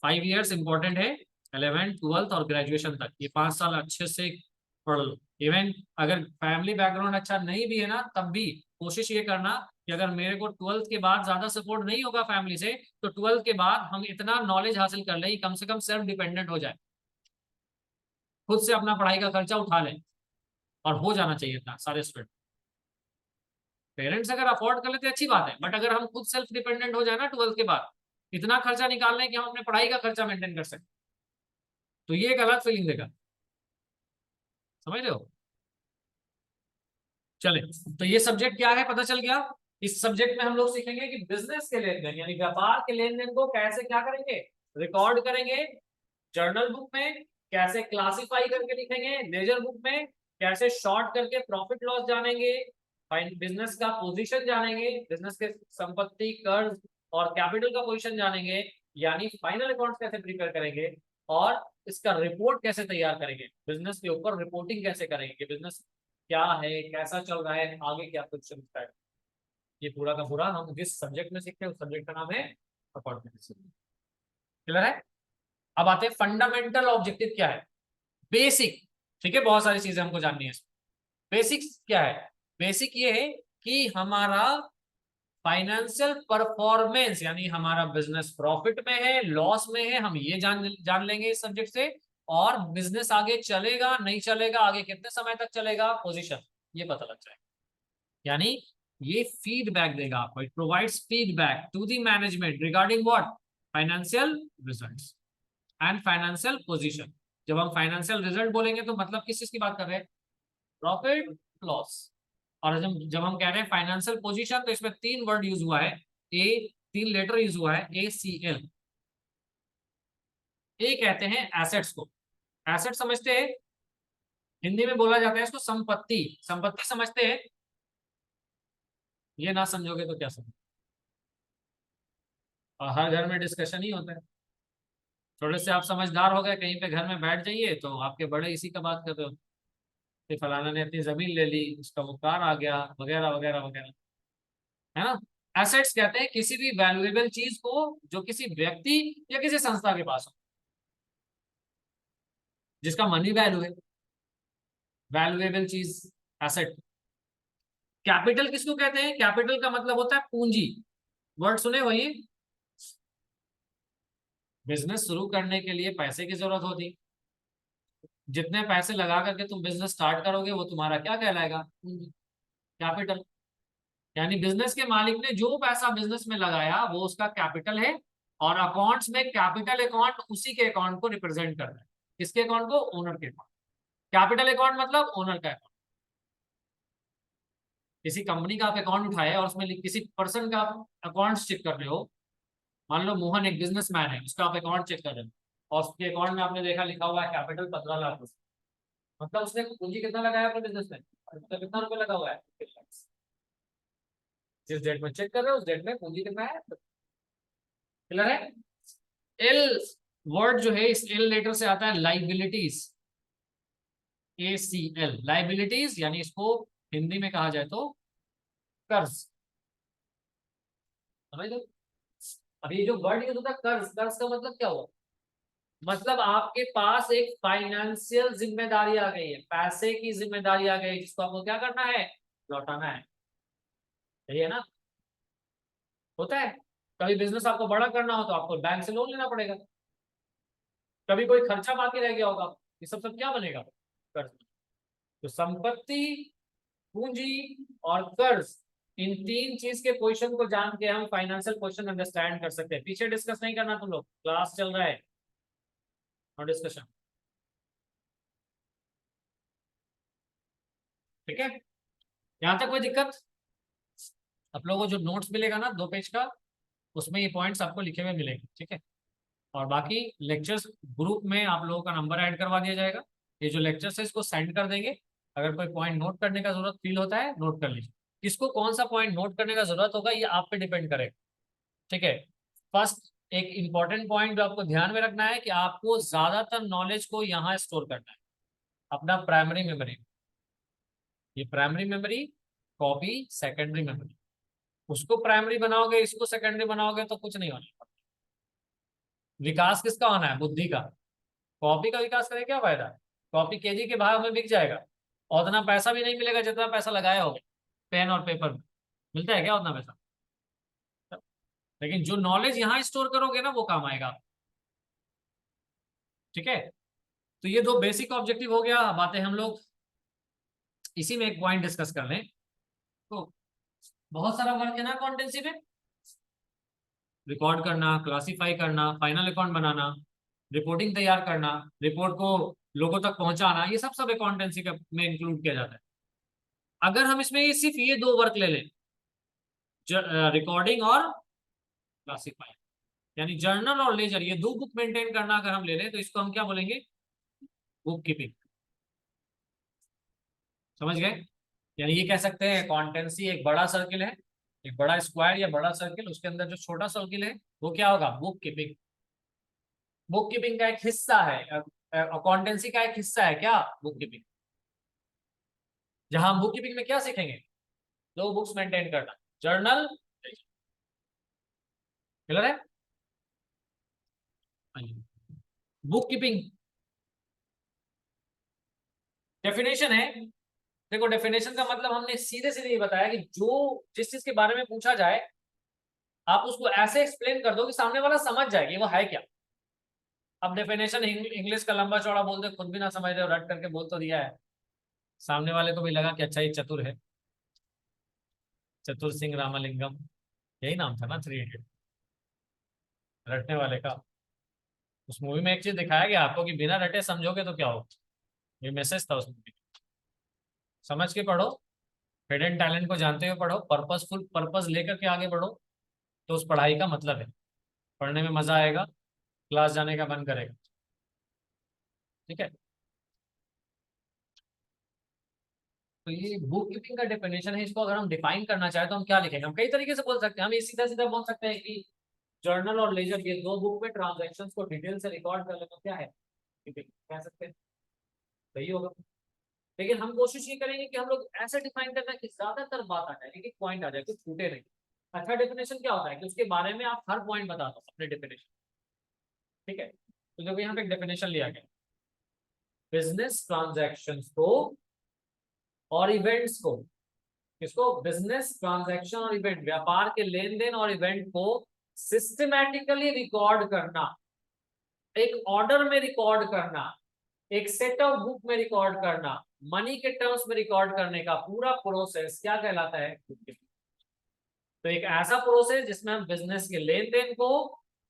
5 इयर्स इंपॉर्टेंट है, 11th 12th और ग्रेजुएशन तक, ये 5 साल अच्छे से पढ़ लो। इवन अगर फैमिली बैकग्राउंड अच्छा नहीं भी है ना, तब भी कोशिश ये करना कि अगर मेरे को 12th के बाद ज्यादा सपोर्ट नहीं होगा फैमिली से, तो 12th के बाद हम इतना नॉलेज हासिल कर लें कि कम से कम सेल्फ डिपेंडेंट हो जाए, खुद से अपना पढ़ाई का खर्चा उठा लें। और हो जाना चाहिए था सारे स्टूडेंट। पेरेंट्स अगर अफोर्ड कर लेते अच्छी बात है, बट अगर हम खुद सेल्फ डिपेंडेंट हो जाए ना 12th के बाद, इतना खर्चा निकाल लें कि हम अपने पढ़ाई का खर्चा मेंटेन कर सकते, तो ये एक अलग फीलिंग देगा, समझ रहे हो। चले, तो ये सब्जेक्ट क्या है पता चल गया। इस सब्जेक्ट में हम लोग सीखेंगे कि बिजनेस के लेन देन यानी व्यापार के लेन देन को कैसे क्या करेंगे, रिकॉर्ड करेंगे जर्नल बुक में, कैसे क्लासिफाई करके लिखेंगे लेजर बुक में, कैसे शॉर्ट करके प्रॉफिट लॉस जानेंगे, बिजनेस का पोजीशन जानेंगे, बिजनेस के संपत्ति कर्ज और कैपिटल का पोजीशन जानेंगे, यानी फाइनल अकाउंट्स कैसे प्रिपेयर करेंगे, और इसका रिपोर्ट कैसे तैयार करेंगे, बिजनेस के ऊपर रिपोर्टिंग कैसे करेंगे कि बिजनेस क्या है, कैसा चल रहा है, आगे क्या पोजीशन है। ये पूरा का पूरा हम जिस सब्जेक्ट में सीखते हैं उस सब्जेक्ट का नाम है अकाउंटिंग। क्लियर है। अब आते हैं फंडामेंटल ऑब्जेक्टिव क्या है, बेसिक। ठीक है, बहुत सारी चीजें हमको जाननी है। बेसिक्स क्या है, बेसिक ये है कि हमारा फाइनेंशियल परफॉर्मेंस यानी हमारा बिजनेस प्रॉफिट में है लॉस में है, हम ये जान लेंगे इस सब्जेक्ट से, और बिजनेस आगे चलेगा नहीं चलेगा, आगे कितने समय तक चलेगा, पोजीशन, ये पता लग जाएगा। यानी ये फीडबैक देगा आपको, it provides feedback to the management regarding what, financial results and financial position. जब हम फाइनेंशियल रिजल्ट बोलेंगे तो मतलब किस चीज की बात कर रहे हैं, प्रॉफिट लॉस। और जब हम कह रहे हैं फाइनेंशियल पोजीशन तो इसमें 3 वर्ड यूज हुआ है, ए 3 लेटर यूज हुआ है, ACL। ए कहते हैं एसेट्स को, एसेट समझते हैं, हिंदी में बोला जाता है इसको संपत्ति, संपत्ति समझते हैं। ये ना समझोगे तो क्या समझ, और हर घर में डिस्कशन ही होता है। थोड़े से आप समझदार हो गए, कहीं पे घर में बैठ जाइए तो आपके बड़े इसी का बात कर रहे हो कि फलाना ने अपनी जमीन ले ली, उसका वो कार आ गया, वगैरह वगैरह वगैरह, है ना। एसेट्स कहते हैं किसी भी वैल्यूएबल चीज को जो किसी व्यक्ति या किसी संस्था के पास हो, जिसका मनी वैल्यू है, वैल्यूएबल चीज एसेट। कैपिटल किसको कहते हैं, कैपिटल का मतलब होता है पूंजी, वर्ड सुने वही, बिजनेस शुरू करने के लिए पैसे की जरूरत होती, जितने पैसे लगा करके तुम बिजनेस स्टार्ट करोगे वो तुम्हारा क्या कहलाएगा, कैपिटल। यानी बिजनेस के मालिक ने जो पैसा बिजनेस में लगाया वो उसका कैपिटल है, और अकाउंट्स में कैपिटल अकाउंट उसी के अकाउंट को रिप्रेजेंट कर रहा है, किसके अकाउंट को, ओनर के अकाउंट। कैपिटल अकाउंट मतलब ओनर का अकाउंट। किसी कंपनी का आप अकाउंट उठाए और उसमें किसी पर्सन का अकाउंट चेक कर रहे हो, मान लो मोहन एक बिजनेसमैन है, उसका आप अकाउंट चेक कर रहे हो और उसके अकाउंट में आपने देखा लिखा हुआ है कैपिटल 15 लाख, मतलब उसने पूंजी कितना लगाया अपने बिजनेस में, मतलब कितना रुपए लगा हुआ है, जिस डेट में चेक कर रहे हो उस डेट में पूंजी कितना है। क्लियर है। एल वर्ड जो है इस एल लेटर से आता है लाइबिलिटीज, ACL लाइबिलिटीज, यानी इसको हिंदी में कहा जाए तो कर्ज, समझ लो। अभी जो वर्ड यूज होता है कर्ज, कर्ज का मतलब क्या हुआ, मतलब आपके पास एक फाइनेंशियल जिम्मेदारी आ गई है, पैसे की जिम्मेदारी आ गई जिसको आपको क्या करना है, लौटाना है। सही है ना। होता है, कभी बिजनेस आपको बड़ा करना हो तो आपको बैंक से लोन लेना पड़ेगा, कभी कोई खर्चा बाकी रह गया होगा, ये सब क्या बनेगा, कर्ज। तो संपत्ति, पूंजी और कर्ज, इन 3 चीज के क्वेश्चन को जान के हम फाइनेंशियल क्वेश्चन अंडरस्टैंड कर सकते हैं। पीछे डिस्कस नहीं करना तुम लोग, क्लास चल रहा है और डिस्कशन, ठीक है। यहां तक कोई दिक्कत। आप लोगों को जो नोट्स मिलेगा ना 2 पेज का, उसमें ये पॉइंट्स आपको लिखे हुए मिलेंगे, ठीक है। और बाकी लेक्चर्स ग्रुप में आप लोगों का नंबर ऐड करवा दिया जाएगा, ये जो लेक्चर्स है इसको सेंड कर देंगे। अगर कोई पॉइंट नोट करने का जरूरत फील होता है नोट कर लीजिए, किसको कौन सा पॉइंट नोट करने का जरूरत होगा ये आप पे डिपेंड करेगा, ठीक है। फर्स्ट एक इंपॉर्टेंट पॉइंट जो आपको ध्यान में रखना है कि आपको ज्यादातर नॉलेज को यहाँ स्टोर करना है अपना प्राइमरी मेमोरी, ये primary memory copy secondary memory, उसको प्राइमरी बनाओगे इसको सेकेंडरी बनाओगे तो कुछ नहीं होना। विकास किसका होना है, बुद्धि का। कॉपी का विकास करे क्या फायदा, कॉपी केजी के भाव में बिक जाएगा और उतना पैसा भी नहीं मिलेगा जितना पैसा लगाया होगा पेन और पेपर में, मिलता है क्या उतना पैसा। लेकिन जो नॉलेज यहाँ स्टोर करोगे ना वो काम आएगा, ठीक है। तो ये 2 बेसिक ऑब्जेक्टिव हो गया। बातें हम लोग इसी में एक पॉइंट डिस्कस कर लें, तो बहुत सारा वर्क है ना अकाउंटेंसी में, रिकॉर्ड करना, क्लासिफाई करना, फाइनल अकाउंट बनाना, रिपोर्टिंग तैयार करना, रिपोर्ट को लोगों तक पहुंचाना, ये सब सब अकाउंटेंसी का में इंक्लूड किया जाता है। अगर हम इसमें ये सिर्फ ये दो वर्क ले लें, रिकॉर्डिंग और क्लासिफाई, यानी जर्नल और लेजर, ये दो बुक मेंटेन करना अगर हम ले लें तो इसको हम क्या बोलेंगे, बुक कीपिंग। समझ गए? यानी ये कह सकते हैं अकाउंटेंसी एक बड़ा सर्किल है, एक बड़ा स्क्वायर या बड़ा सर्किल, उसके अंदर जो छोटा सर्किल है वो क्या होगा, बुक कीपिंग। बुक कीपिंग का एक हिस्सा है, अकाउंटेंसी का एक हिस्सा है क्या, बुक कीपिंग। जहां हम बुक कीपिंग में क्या सीखेंगे, दो बुक्स मेंटेन करना, जर्नल, क्लियर है? बुक कीपिंग डेफिनेशन है। देखो डेफिनेशन का मतलब हमने सीधे सीधे ये बताया कि जो जिस चीज के बारे में पूछा जाए आप उसको ऐसे एक्सप्लेन कर दो कि सामने वाला समझ जाए कि वो है क्या। अब डेफिनेशन इंग्लिश का लंबा चौड़ा बोल दे, खुद भी ना समझ रहे, रट करके बोल तो दिया है, सामने वाले को भी लगा कि अच्छा ये चतुर है, चतुर सिंह रामलिंगम, यही नाम था ना 3 इडियट, रटने वाले का। उस मूवी में एक चीज दिखाया गया आपको कि बिना रटे समझोगे तो क्या हो, ये मैसेज था उस मूवी। समझ के पढ़ो, हिडन टैलेंट को जानते हुए पढ़ो, पर्पसफुल पर्पस लेकर के आगे बढ़ो, तो उस पढ़ाई का मतलब है, पढ़ने में मजा आएगा, क्लास जाने का मन करेगा। ठीक है, तो ये बुक कीपिंग का डेफिनेशन है। इसको अगर हम डिफाइन करना चाहें तो हम क्या लिखेंगे, हम कई तरीके से बोल सकते हैं। हम ये सीधा सीधा बोल सकते हैं कि जर्नल और लेजर, ये दो बुक में ट्रांजैक्शंस को डिटेल से रिकॉर्ड कर लेना क्या है, कीपिंग कह सकते हैं। सही होगा। लेकिन हम कोशिश ये करेंगे कि हम लोग ऐसे डिफाइन करना कि ज्यादातर बात आ जाए, एक एक पॉइंट आ जाए, कुछ छूटे नहीं। अच्छा डेफिनेशन क्या होता है कि उसके बारे में आप हर पॉइंट बता दो अपने डेफिनेशन। ठीक है, तो देखो यहाँ पे एक डेफिनेशन लिया गया, बिजनेस ट्रांजैक्शंस को और इवेंट्स को, किसको, बिजनेस ट्रांजैक्शन और इवेंट, व्यापार के लेन देन और इवेंट को सिस्टमैटिकली रिकॉर्ड करना, एक ऑर्डर में रिकॉर्ड करना, एक सेट ऑफ बुक में रिकॉर्ड करना, मनी के टर्म्स में रिकॉर्ड करने का पूरा प्रोसेस क्या कहलाता है, तो एक ऐसा प्रोसेस जिसमें हम बिजनेस के लेन देन को,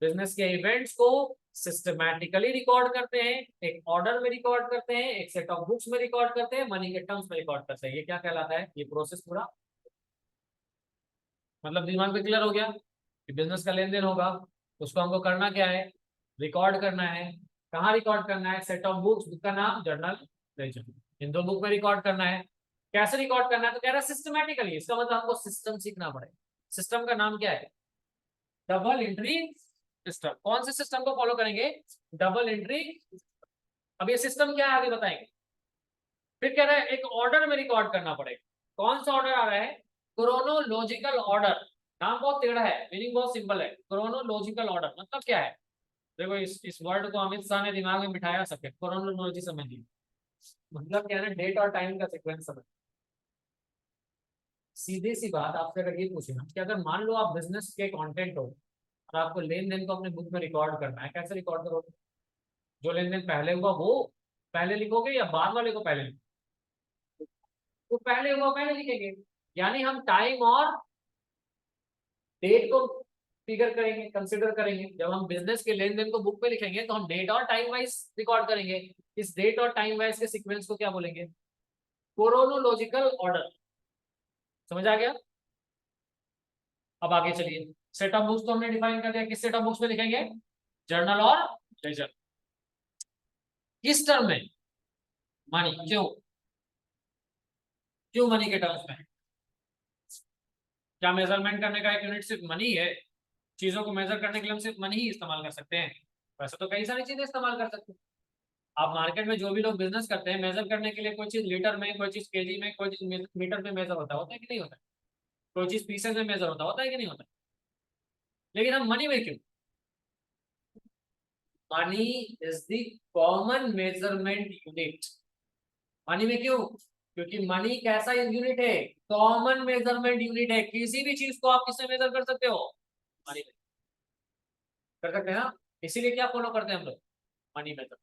बिजनेस के इवेंट्स को सिस्टमैटिकली रिकॉर्ड करते हैं, एक ऑर्डर में रिकॉर्ड करते हैं, एक सेट ऑफ बुक्स में रिकॉर्ड करते हैं, मनी के टर्म्स में रिकॉर्ड करते हैं, ये क्या कहलाता है, ये प्रोसेस पूरा। मतलब दिमाग में क्लियर हो गया कि बिजनेस का लेन देन होगा, उसको हमको करना क्या है, रिकॉर्ड करना है। कहाँ रिकॉर्ड करना है, सेट ऑफ बुक्स, बुक का नाम जर्नल, लेजर, इन दो बुक में रिकॉर्ड करना है। कैसे रिकॉर्ड करना है, तो कह रहा है सिस्टमैटिकली, इसका मतलब हमको सिस्टम सीखना पड़ेगा। सिस्टम का नाम क्या है, डबल एंट्री सिस्टम। कौन से सिस्टम को फॉलो करेंगे, डबल एंट्री। अब ये सिस्टम क्या है आगे बताएंगे। फिर कह रहा है एक ऑर्डर में रिकॉर्ड करना पड़ेगा। कौन सा ऑर्डर आ रहा है, क्रोनोलॉजिकल ऑर्डर। नाम बहुत टेढ़ा है, मीनिंग बहुत सिंपल है, क्रोनोलॉजिकल ऑर्डर मतलब क्या है। देखो इस वर्ड को अमित शाह ने दिमाग में बिठाया सके, क्रोनोलॉजी समझिए, मतलब क्या है, डेट और टाइम का सीक्वेंस समझ। सीधी सी बात, आपसे अगर ये पूछे ना कि अगर मान लो आप बिजनेस के कंटेंट हो और आपको लेन देन को अपने बुक में रिकॉर्ड करना है, कैसे रिकॉर्ड करोगे, जो लेन देन पहले हुआ वो पहले लिखोगे या बाद वाले को पहले लिखोगे, तो पहले हुआ पहले लिखेंगे। यानी हम टाइम और डेट को फिगर करेंगे, कंसिडर करेंगे। जब हम बिजनेस के लेन देन को बुक पे लिखेंगे तो हम डेट और टाइम वाइज रिकॉर्ड करेंगे। इस डेट और टाइम वाइज के सीक्वेंस को क्या बोलेंगे, क्रोनोलॉजिकल ऑर्डर। समझ आ गया? अब आगे चलिए, सेट ऑफ बुक्स तो हमने डिफाइन कर दिया, किस सेट ऑफ बुक्स में लिखेंगे, जर्नल और लेजर। किस टर्म में, मनी, क्यों, क्यों मनी के टर्म्स में, क्या मेजरमेंट करने का एक यूनिट सिर्फ मनी है, चीजों को मेजर करने के लिए हम सिर्फ मनी ही इस्तेमाल कर सकते हैं, वैसे तो कई सारी चीजें इस्तेमाल कर सकते हैं। आप मार्केट में जो भी लोग बिजनेस करते हैं, मेजर करने के लिए कोई चीज लीटर में, कोई चीज केजी में, कोई चीज मीटर में मेजर होता है कि नहीं होता है, कोई चीज पीसेज में मेजर होता है कि नहीं होता है। लेकिन हम मनी में क्यों, money is the common measurement unit. Money में क्यों, क्योंकि मनी कैसा यूनिट है, कॉमन मेजरमेंट यूनिट है। किसी भी चीज को आप किससे मेजर कर सकते हो, मनी में कर सकते हैं ना। इसीलिए क्या फॉलो करते हैं हम लोग, मनी मेथड।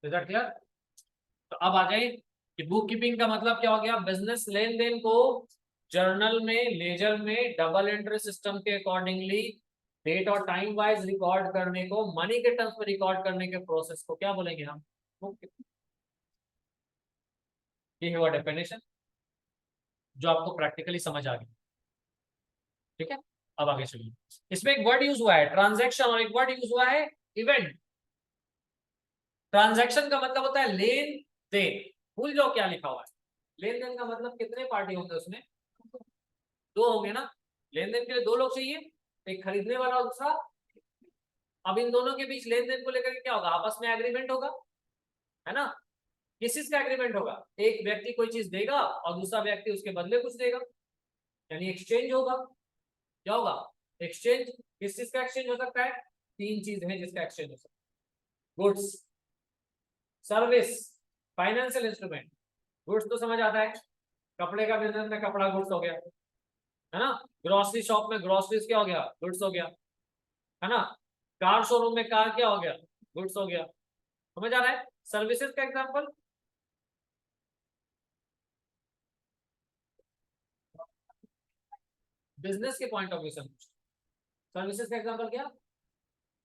Result clear? तो अब आ जाए कि बुक कीपिंग का मतलब क्या हो गया, बिजनेस लेन देन को जर्नल में, लेजर में डबल एंट्री सिस्टम के अकॉर्डिंगली डेट और टाइम वाइज रिकॉर्ड करने को, मनी के टर्म्स में रिकॉर्ड करने के प्रोसेस को क्या बोलेंगे हम? ओके, ये हुआ डेफिनेशन जो आपको प्रैक्टिकली समझ आ गई। ठीक है, अब आगे चलिए। इसमें एक वर्ड यूज हुआ है ट्रांजैक्शन और एक वर्ड यूज हुआ है इवेंट। ट्रांजैक्शन का मतलब होता है लेन देन। भूल जाओ क्या लिखा हुआ है। लेन देन का मतलब कितने पार्टी होंगे उसमें? दो होंगे ना। लेन देन के लिए दो लोग चाहिए, एक खरीदने वाला और दूसरा। अब इन दोनों के बीच लेन देन को लेकर के क्या होगा? आपस में एग्रीमेंट होगा, है ना। किस चीज का एग्रीमेंट होगा? एक व्यक्ति कोई चीज देगा और दूसरा व्यक्ति उसके बदले कुछ देगा, यानी एक्सचेंज होगा। क्या होगा? एक्सचेंज। किस चीज का एक्सचेंज हो सकता है? तीन चीज है जिसका एक्सचेंज हो सकता है। Goods, service, financial instrument. Goods तो समझ आता है, कपड़े का बिजनेस में कपड़ा गुड्स हो गया, है ना। ग्रोसरी शॉप में ग्रोसरीज क्या हो गया? गुड्स हो गया, है ना। कार शोरूम में कार क्या हो गया? गुड्स हो गया। समझ आ रहा है? सर्विसेज का एग्जांपल, बिजनेस के पॉइंट ऑफ व्यू से सर्विसेज का एग्जांपल क्या?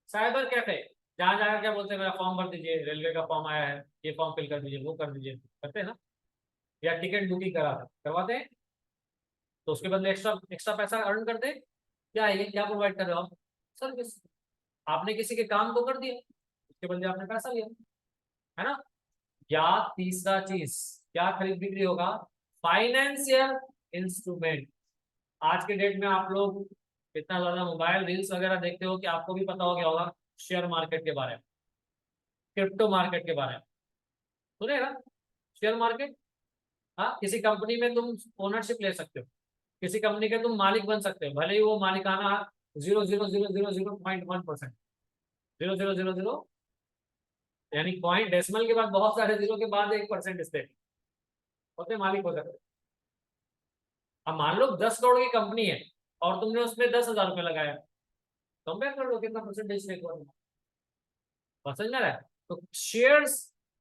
साइबर कैफे, जहां जाकर क्या बोलते हैं, मेरा फॉर्म भर दीजिए, रेलवे का फॉर्म आया है, ये फॉर्म फिल कर दीजिए, वो कर दीजिए, करते हैं ना। या टिकट बुकिंग करवाते हैं, तो उसके बदले एक्स्ट्रा एक्स्ट्रा पैसा अर्न करते हैं। क्या है ये? क्या प्रोवाइड कर रहे हो आप? सर्विस। आपने किसी के काम को कर दिया, उसके बदले आपने पैसा लिया, है ना। या तीसरा चीज क्या खरीद बिक्री होगा? Financial instrument. आज के डेट में आप लोग इतना ज्यादा मोबाइल रील्स वगैरह देखते हो कि आपको भी पता हो गया होगा शेयर मार्केट के बारे में, क्रिप्टो मार्केट के बारे में सुनेगा। शेयर मार्केट, हाँ, किसी कंपनी में तुम ओनरशिप ले सकते हो, किसी कंपनी के तुम मालिक बन सकते हो, भले ही वो मालिकाना 0.000001%, 0.000 यानी पॉइंट डेसिमल के बाद बहुत सारे जीरो के बाद 1% स्टेट होते मालिक हो सकते। अब मान लो 10 करोड़ की कंपनी है और तुमने उसमें 10,000 रुपये लगाया, कंपेयर कर लो कितना परसेंटेज स्टेक हुआ। समझ में आ रहा है? तो शेयर्स,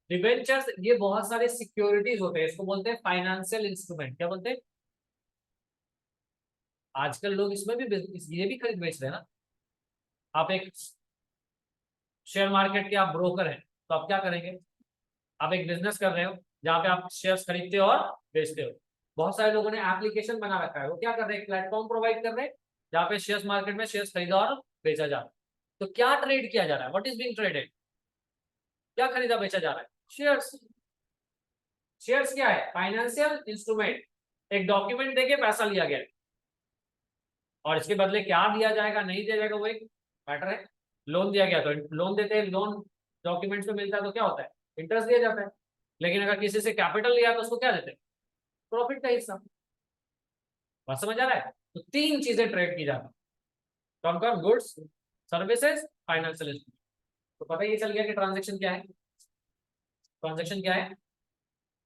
डिबेंचर्स, ये बहुत सारे सिक्योरिटीज होते हैं, इसको बोलते हैं फाइनेंशियल इंस्ट्रूमेंट। क्या बोलते हैं? आजकल लोग इसमें भी ये भी खरीद बेच रहे हैं ना। आप एक शेयर मार्केट के आप ब्रोकर हैं, तो आप क्या करेंगे? आप एक बिजनेस कर रहे हो जहां पे आप शेयर्स खरीदते हो और बेचते हो। बहुत सारे लोगों ने एप्लीकेशन बना रखा है, वो क्या कर रहे हैं? प्लेटफॉर्म प्रोवाइड कर रहे हैं जहाँ पे शेयर्स मार्केट में शेयर्स खरीदा और बेचा जा रहा है। तो क्या ट्रेड किया जा रहा है? What is being traded? क्या खरीदा बेचा जा रहा है? शेयर्स। शेयर्स क्या है? Financial instrument. एक डॉक्यूमेंट देके पैसा लिया गया है और इसके बदले क्या दिया जाएगा नहीं दिया जाएगा वो एक मैटर है। लोन दिया गया तो लोन देते हैं, लोन डॉक्यूमेंट्स में मिलता है तो क्या होता है? इंटरेस्ट दिया जाता है। लेकिन अगर किसी से कैपिटल लिया तो उसको क्या देते हैं? प्रॉफिट का हिस्सा। बात समझ आ रहा है? तो तीन चीजें ट्रेड की जाती है, कौन कौन? Goods, services, financial instrument. तो पता ये चल गया कि ट्रांजेक्शन क्या है। ट्रांजेक्शन क्या है?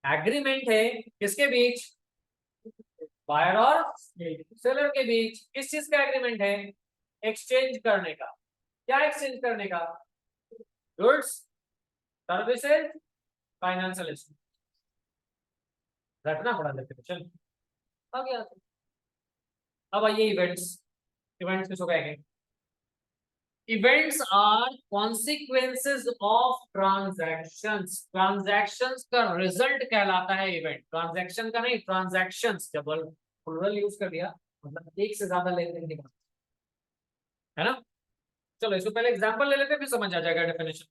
एग्रीमेंट है किसके बीच? बायर और सेलर के बीच। किस चीज का एग्रीमेंट है? एक्सचेंज करने का। क्या एक्सचेंज करने का? Goods, services, financial instrument. रखना पड़ा डेफिनेशन। आ गया। अब आइए इवेंट्स। इवेंट्स किसको कहेंगे? Events are consequences of transactions. Transactions का रिजल्ट कहलाता है इवेंट। ट्रांजैक्शन का नहीं, ट्रांजैक्शंस। जब प्लूरल यूज कर दिया मतलब एक से ज्यादा लेन देन की बात, है ना। चलो इसको पहले एग्जांपल ले लेते हैं, फिर समझ आ जाएगा डेफिनेशन।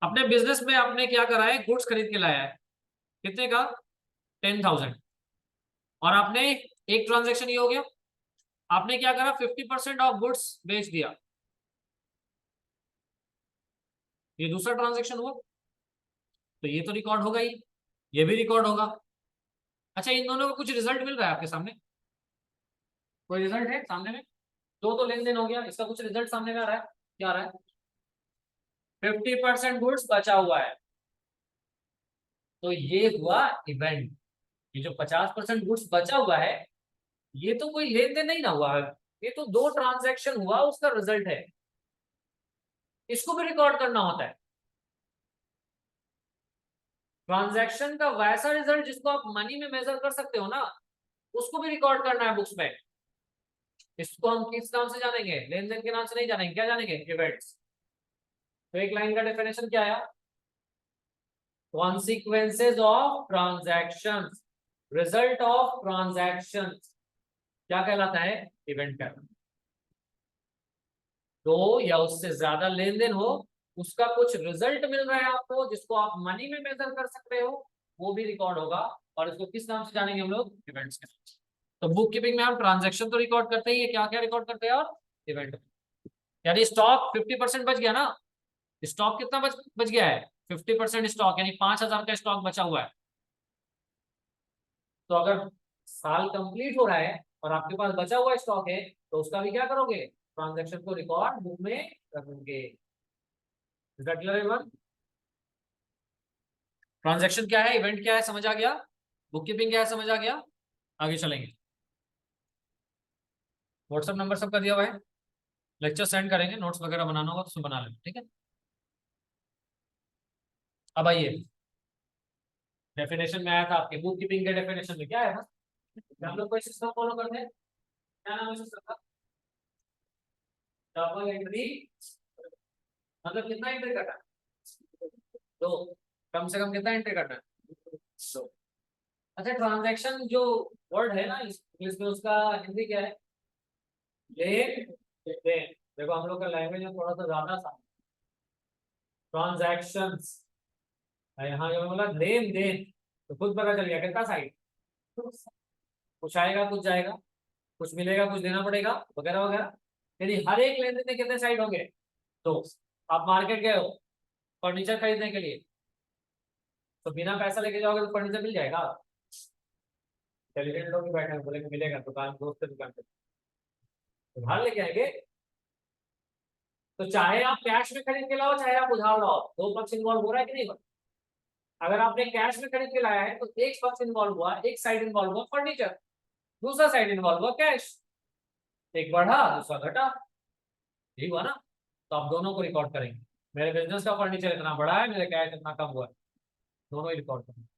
अपने बिजनेस में आपने क्या करा है? गुड्स खरीद के लाया है, कितने का? 10,000। और आपने एक ट्रांजेक्शन ये हो गया, आपने क्या करा? 50% ऑफ गुड्स बेच दिया, ये दूसरा ट्रांजेक्शन हुआ। तो ये तो रिकॉर्ड होगा ही, ये भी रिकॉर्ड होगा। अच्छा, इन दोनों का कुछ रिजल्ट मिल रहा है आपके सामने? कोई रिजल्ट है सामने में? दो तो लेन देन हो गया, इसका कुछ रिजल्ट सामने में आ रहा है? क्या आ रहा है? 50% गुड्स बचा हुआ है, तो ये हुआ इवेंट। ये जो 50% गुड्स बचा हुआ है, ये तो कोई लेन देन नहीं ना हुआ है, ये तो दो ट्रांजैक्शन हुआ उसका रिजल्ट है। इसको भी रिकॉर्ड करना होता है। ट्रांजैक्शन का वैसा रिजल्ट जिसको आप मनी में मेजर कर सकते हो ना, उसको भी रिकॉर्ड करना है बुक्स में। इसको हम किस नाम से जानेंगे? लेन देन के नाम से नहीं जानेंगे, क्या जानेंगे? इवेंट्स। तो एक लाइन का डेफिनेशन क्या आया? Consequences of transactions, result of transactions क्या कहलाता है? इवेंट कहलाता है। दो या उससे ज्यादा लेन देन हो, उसका कुछ रिजल्ट मिल रहा है आपको जिसको आप मनी में मेजर कर सकते हो, वो भी रिकॉर्ड होगा। और इसको किस नाम से जानेंगे हम लोग? इवेंट्स के नाम से। तो बुक कीपिंग में हम ट्रांजैक्शन तो रिकॉर्ड करते ही है, क्या क्या रिकॉर्ड करते हैं? और इवेंट। यानी स्टॉक 50% बच गया ना, स्टॉक कितना बच गया है? 50% स्टॉक, यानी 5,000 का स्टॉक बचा हुआ है। तो अगर साल कंप्लीट हो रहा है और आपके पास बचा हुआ स्टॉक है, तो उसका भी क्या करोगे? ट्रांजैक्शन को रिकॉर्ड बुक में रखोगे। ट्रांजैक्शन क्या है, इवेंट क्या है, समझ आ गया? बुक कीपिंग क्या है, समझ आ गया? आगे चलेंगे। व्हाट्सएप नंबर सबका दिया हुआ है, लेक्चर सेंड करेंगे, नोट्स वगैरह बनाना होगा तो उसमें बना लेंगे, ठीक है? अब आइए, डेफिनेशन में आया था आपके, बुक कीपिंग के डेफिनेशन में क्या है था? हम लोग कोई सिस्टम फॉलो करते हैं, क्या नाम है सिस्टम का? Double entry. मतलब कितना एंट्री करना है? दो। कम से कम कितना एंट्री करना है? दो। अच्छा, ट्रांजैक्शन जो वर्ड है ना इंग्लिश में, उसका हिंदी क्या है? लेन देन। देखो हम लोग का लैंग्वेज में थोड़ा सा ज्यादा सा ट्रांजैक्शंस, यहाँ जो बोला लेन देन, तो खुद पता चल गया कितना साइड। कुछ आएगा कुछ जाएगा, कुछ मिलेगा कुछ देना पड़ेगा, वगैरह वगैरह। यदि हर एक लेन देन में कितने साइड होंगे? दो। आप मार्केट गए हो फर्नीचर खरीदने के लिए, तो बिना पैसा लेके जाओगे तो फर्नीचर मिल जाएगा? इंटेलिजेंट लोग भी बैठे हैं, बोलेंगे मिलेगा, दुकान दोस्त की दुकान पे उधार लेके आएंगे। तो चाहे आप कैश में खरीद के लाओ चाहे आप उधार लाओ, दो पक्ष इन्वॉल्व हो रहा है कि नहीं? अगर आपने कैश में खरीद के लाया है तो एक पक्ष इन्वॉल्व हुआ, एक साइड इन्वॉल्व हुआ फर्नीचर, दूसरा साइड इन्वॉल्व हुआ कैश। एक बढ़ा दूसरा घटा, यही हुआ ना? तो आप दोनों को रिकॉर्ड करेंगे। मेरे बिजनेस का फर्नीचर इतना बड़ा है, मेरे कैश इतना कम हुआ है, दोनों ही रिकॉर्ड करेंगे।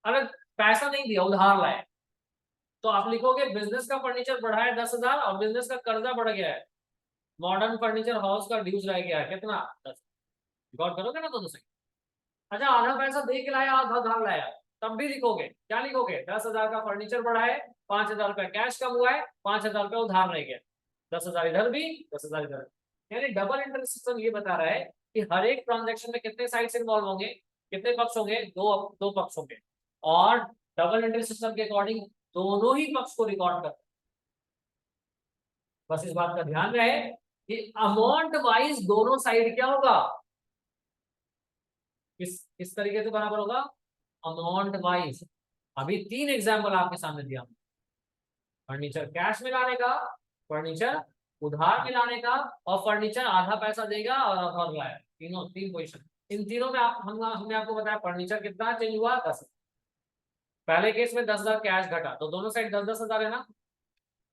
अगर पैसा नहीं दिया, उधार लाए, तो आप लिखोगे बिजनेस का फर्नीचर बढ़ा है 10,000 और बिजनेस का कर्जा बढ़ गया है, मॉडर्न फर्नीचर हाउस का ड्यूज रह गया है कितना? 10। रिकॉर्ड करोगे ना दोनों से। अच्छा, आधा पैसा दे के लाया आधा उधार लाया, तब भी लिखोगे, क्या लिखोगे? 10,000 का फर्नीचर बढ़ा है, 5,000 रुपया कैश कम हुआ है, 5,000 रुपया उधार रह गया, 10,000 इधर भी 10,000 इधर। यानी डबल इंटरेस्ट सिस्टम ये बता रहा है कि हर एक ट्रांजैक्शन में कितने साइड्स इन्वॉल्व होंगे, कितने पक्ष होंगे? दो दो पक्ष होंगे। और डबल इंटरेस्ट सिस्टम के अकॉर्डिंग दोनों ही पक्ष को रिकॉर्ड कर। बस इस बात का ध्यान रहे कि अमाउंट वाइज दोनों साइड क्या होगा, किस तरीके से बराबर होगा? Amount wise. अभी 3 एग्जाम्पल आपके सामने दिया, फर्नीचर कैश में लाने का, फर्नीचर उधार में लाने का, और फर्नीचर आधा पैसा देगा और आधा लाया। तीनों 3 पोजिशन। इन तीनों में हमने आपको बताया फर्नीचर कितना चेंज हुआ? 10। पहले केस में 10,000 कैश घटा, तो दोनों साइड 10-10,000 है ना।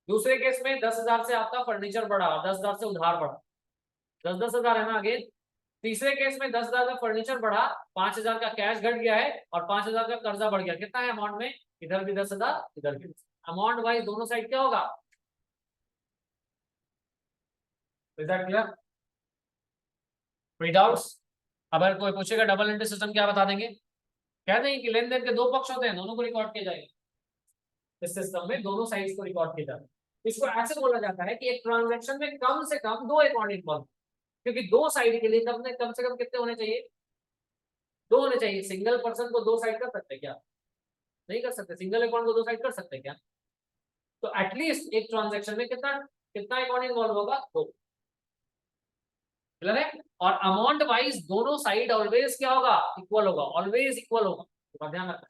दूसरे केस में 10,000 से आपका फर्नीचर बढ़ा, 10,000 से उधार बढ़ा, 10-10,000 है ना आगे। तीसरे केस में 10,000 का फर्नीचर बढ़ा, 5,000 का कैश घट गया है और 5,000 का कर्जा बढ़ गया। कितना है अमाउंट में? इधर भी 10,000 इधर भी। अमाउंट वाइज दोनों साइड क्या होगा? Is that clear? कोई डाउट्स? अगर कोई पूछेगा डबल एंट्री सिस्टम क्या, बता देंगे? कह देंगे कि लेन देन के दो पक्ष होते हैं, दोनों को रिकॉर्ड किया जाएगा। इस सिस्टम में दोनों साइड्स को रिकॉर्ड किया जाता है। इसको ऐसे बोला जाता है कि एक ट्रांजैक्शन में कम से कम 2 अकाउंट इन्वॉल्व, क्योंकि दो साइड के लिए कम से कम कितने होने चाहिए? 2 होने चाहिए। सिंगल पर्सन को 2 साइड कर सकते हैं क्या? नहीं कर सकते। सिंगल अकाउंट को 2 साइड कर सकते हैं क्या? तो एटलीस्ट एक ट्रांजैक्शन में कितना कितना अकाउंट इन्वॉल्व होगा? 2। क्लियर है? और अमाउंट वाइज दोनों साइड ऑलवेज क्या होगा? इक्वल होगा, ऑलवेज इक्वल होगा, तो ध्यान रखना।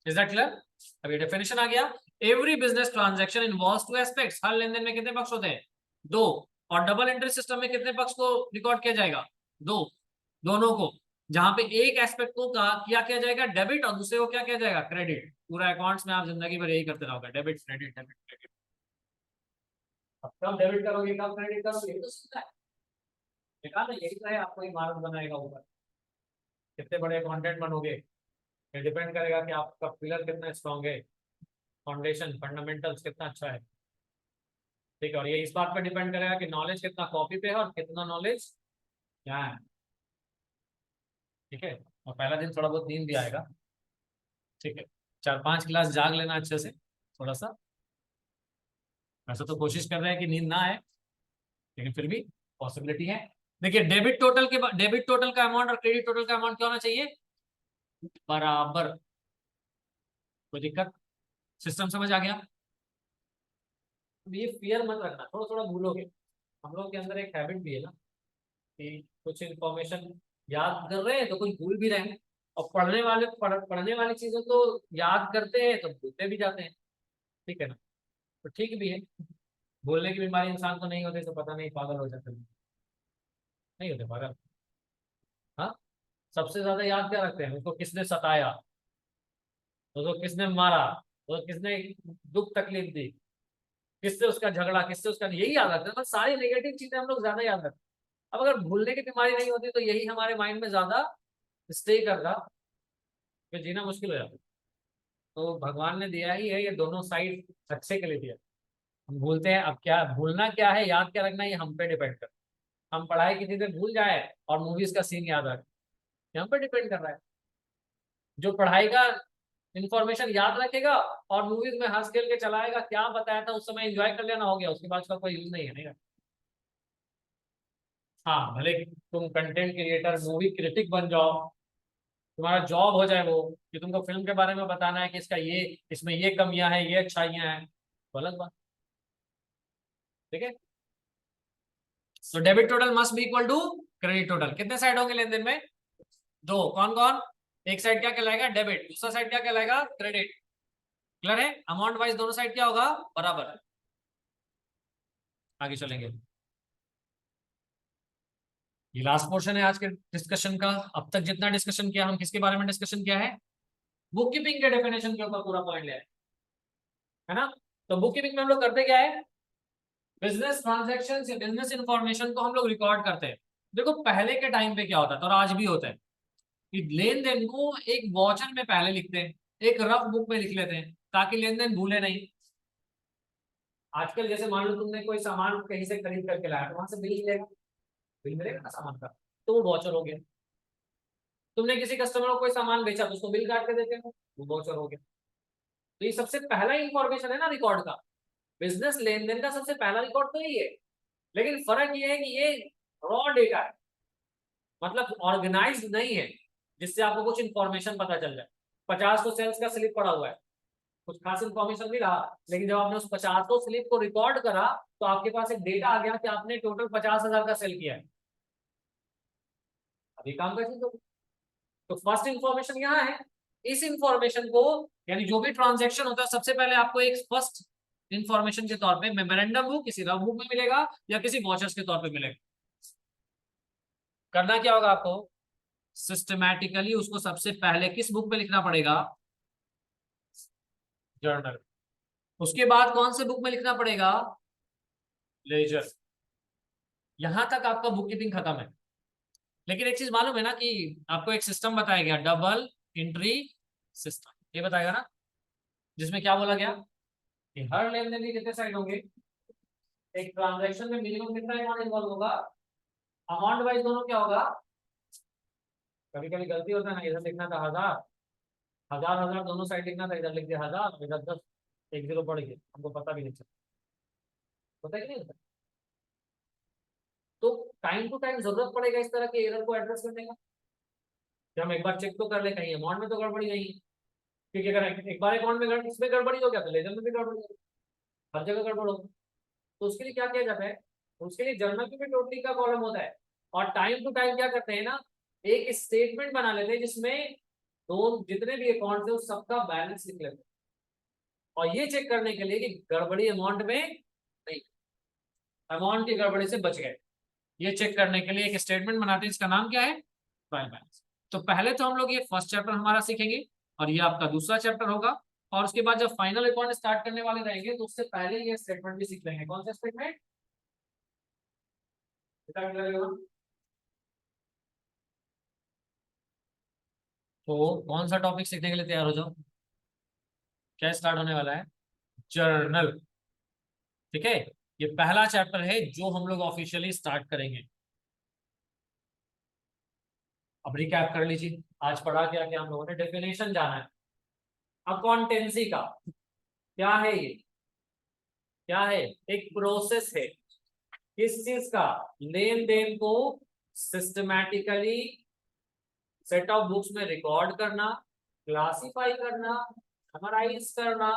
Is that clear? अभी डेफिनेशन आ गया। Every business transaction involves 2 aspects. हर लेन देन में कितने पक्ष होते हैं? 2। और डबल एंट्री सिस्टम में कितने पक्ष को रिकॉर्ड किया जाएगा? 2। दोनों को। जहां पे एक एस्पेक्ट को क्या किया जाएगा? डेबिट, और दूसरे को क्या किया जाएगा? क्रेडिट। पूरा अकाउंट्स में आप जिंदगी भर यही करते रहोगे, डेबिट क्रेडिट डेबिट क्रेडिट। अब कब डेबिट करोगे कब क्रेडिट करोगे, तो सीधा है। देखा ना, यही तो है आपको इमारत बनाएगा ऊपर। कितने बड़े कंटेंट बनोगे, ये डिपेंड करेगा कि आपका पिलर कितना स्ट्रांग है, फाउंडेशन फंडामेंटल्स कितना अच्छा है। ठीक है, और ये इस बात पर डिपेंड करेगा कि नॉलेज कितना कॉपी पे है और कितना नॉलेज यहाँ है। ठीक है, और पहला दिन थोड़ा बहुत नींद भी आएगा। ठीक है, 4-5 क्लास जाग लेना अच्छे से थोड़ा सा। वैसे तो कोशिश कर रहे हैं कि नींद ना आए, लेकिन फिर भी पॉसिबिलिटी है। देखिए, डेबिट टोटल का अमाउंट और क्रेडिट टोटल का अमाउंट क्या होना चाहिए, बराबर। कोई दिक्कत, सिस्टम समझ आ गया। अब ये फियर मत रखना, थोड़ा थोड़ा भूलोगे। हम लोग के अंदर एक हैबिट भी है ना कि कुछ इंफॉर्मेशन याद कर रहे हैं तो कुछ भूल भी रहे हैं, और पढ़ने वाली चीजें तो याद करते हैं तो भूलते भी जाते हैं। ठीक है ना, तो ठीक भी है। भूलने की बीमारी इंसान को नहीं होती तो पता नहीं पागल हो जाते हैं। नहीं होते पागल। हाँ, सबसे ज्यादा याद क्या रखते हैं, उसको किसने सताया, उसको किसने मारा, उसको किसने दुख तकलीफ दी, किससे उसका झगड़ा, किससे उसका, यही याद रखते हैं। मतलब सारी नेगेटिव चीजें हम लोग ज्यादा याद रखते हैं। अब अगर भूलने की बीमारी नहीं होती तो यही हमारे माइंड में ज्यादा स्टे कर रहा, फिर जीना मुश्किल हो जाता। तो भगवान ने दिया ही है ये दोनों साइड, अच्छे के लिए दिया। हम भूलते हैं, अब क्या भूलना क्या है, याद क्या रखना, ये हम पे डिपेंड कर। हम पढ़ाई की चीजें भूल जाए और मूवीज का सीन याद रखें, ये हम पे डिपेंड कर रहा है। जो पढ़ाई का इंफॉर्मेशन याद रखेगा और मूवीज में हंस खेल के चलाएगा, क्या बताया था उस समय एंजॉय कर लेना, हो गया, उसके बाद उसका कोई यूज नहीं है, नहीं। हाँ, भले तुम कंटेंट क्रिएटर मूवी क्रिटिक बन जाओ, तुम्हारा जॉब हो जाए वो, कि तुमको फिल्म के बारे में बताना है कि इसका ये, इसमें ये कमियां हैं, ये अच्छाइयां हैं, तो अलग बात। ठीक है, तो debit total must be equal to credit total. कितने साइड होंगे लेन देन में, दो। कौन कौन, एक साइड क्या कहलाएगा डेबिट, दूसरा साइड क्या कहलाएगा क्रेडिट। क्लियर है, अमाउंट वाइज दोनों साइड क्या होगा, बराबर। आगे चलेंगे, ये लास्ट पोर्शन है आज के डिस्कशन का। अब तक जितना डिस्कशन किया, हम किसके बारे में डिस्कशन किया है, बुक कीपिंग के डेफिनेशन के ऊपर पूरा पॉइंट लिया है ना। तो बुक कीपिंग में हम लोग करते क्या है, बिजनेस ट्रांजैक्शन या बिजनेस इंफॉर्मेशन को हम लोग रिकॉर्ड करते हैं। देखो पहले के टाइम पे क्या होता था और आज भी होता है कि लेन देन को एक वॉचर में पहले लिखते हैं, एक रफ बुक में लिख लेते हैं ताकि लेन देन भूले नहीं। आजकल जैसे मान लो तुमने कोई सामान कहीं से खरीद करके लाया तो वहां से बिल मिलेगा, बिल मिलेगा ना सामान का, तो वो वॉचर हो गया। तुमने किसी कस्टमर को कोई सामान बेचा तो उसको बिल काट के देते हो, वो वॉचर हो गया। तो ये सबसे पहला इंफॉर्मेशन है ना रिकॉर्ड का, बिजनेस लेन देन का सबसे पहला रिकॉर्ड तो यही है। लेकिन फर्क ये है कि ये रॉ डेटा है, मतलब ऑर्गेनाइज नहीं है, जिससे आपको कुछ इंफॉर्मेशन पता चल जाए। 50 तो सेल्स का स्लिप पड़ा हुआ है, कुछ खास इंफॉर्मेशन नहीं रहा, लेकिन जब आपने उस 50 स्लिप को रिकॉर्ड करा तो आपके पास एक डेटा आ गया कि आपने टोटल 50,000 का सेल किया है। अभी काम का चीज। तो फर्स्ट इंफॉर्मेशन यहाँ है, इस इंफॉर्मेशन को, यानी जो भी ट्रांजैक्शन होता है सबसे पहले आपको एक फर्स्ट इंफॉर्मेशन के तौर पे मेमोरेंडम बुक, किसी रफ बुक में मिलेगा या किसी वॉचर्स के तौर पे मिलेगा। करना क्या होगा आपको, सिस्टमैटिकली उसको सबसे पहले किस बुक में लिखना पड़ेगा, जर्नल। उसके बाद कौन से बुक में लिखना पड़ेगा, लेजर। यहां तक आपका बुक कीपिंग खत्म है। लेकिन एक चीज मालूम है ना कि आपको एक सिस्टम बताया गया, डबल एंट्री सिस्टम, ये बताएगा ना, जिसमें क्या बोला गया कि हर लेन देन के कितने साइड होंगे, एक ट्रांजैक्शन में मिनिमम कितना अमाउंट इन्वॉल्व होगा, अमाउंट वाइज दोनों क्या होगा। कभी कभी गलती होता है ना, इधर लिखना था 1000, 1000 दोनों साइड लिखना था, इधर लिख दिया 1000, इधर 10, एक जीरो बढ़ गया, हमको पता भी नहीं चला। पता है कि नहीं होता। तो टाइम टू टाइम जरूरत पड़ेगा इस तरह के एरर को एड्रेस करने का, कि हम एक बार चेक तो कर ले कहीं अमाउंट में तो गड़बड़ी नहीं है। क्योंकि अगर एक बार अकाउंट में इसमें गड़बड़ी हो गया तो लेजर में भी गड़बड़ी हो, हर जगह गड़बड़ होगी। तो उसके लिए क्या किया जाता है, उसके लिए जर्नल की भी टोटली का कॉलम होता है। और टाइम टू टाइम क्या करते हैं ना, एक स्टेटमेंट बना लेते हैं जिसमें दो जितने भी अकाउंट है उस सबका बैलेंस लिख लेते हैं, और ये चेक करने के लिए कि गड़बड़ी अमाउंट में नहीं, अमाउंट की गड़बड़ी से बच गए, ये चेक करने के लिए एक स्टेटमेंट बनाते हैं, इसका नाम क्या है, ट्रायल बैलेंस। तो पहले तो हम लोग ये फर्स्ट चैप्टर हमारा सीखेंगे और ये आपका दूसरा चैप्टर होगा, और उसके बाद जब फाइनल अकाउंट स्टार्ट करने वाले रहेंगे तो उससे पहले ये स्टेटमेंट भी सीख लेंगे। कौन सा स्टेटमेंट, तो कौन सा टॉपिक सीखने के लिए तैयार हो जाओ? क्या स्टार्ट होने वाला है? जर्नल। ठीक है, ये पहला चैप्टर है जो हम लोग ऑफिशियली स्टार्ट करेंगे। अब रिकैप कर लीजिए, आज पढ़ा क्या क्या हम लोगों ने। डेफिनेशन जाना है अकाउंटेंसी का। क्या है ये? क्या है? एक प्रोसेस है। किस चीज का? लेन देन को सिस्टमैटिकली सेट ऑफ बुक्स में रिकॉर्ड करना, क्लासिफाई करना, समराइज करना,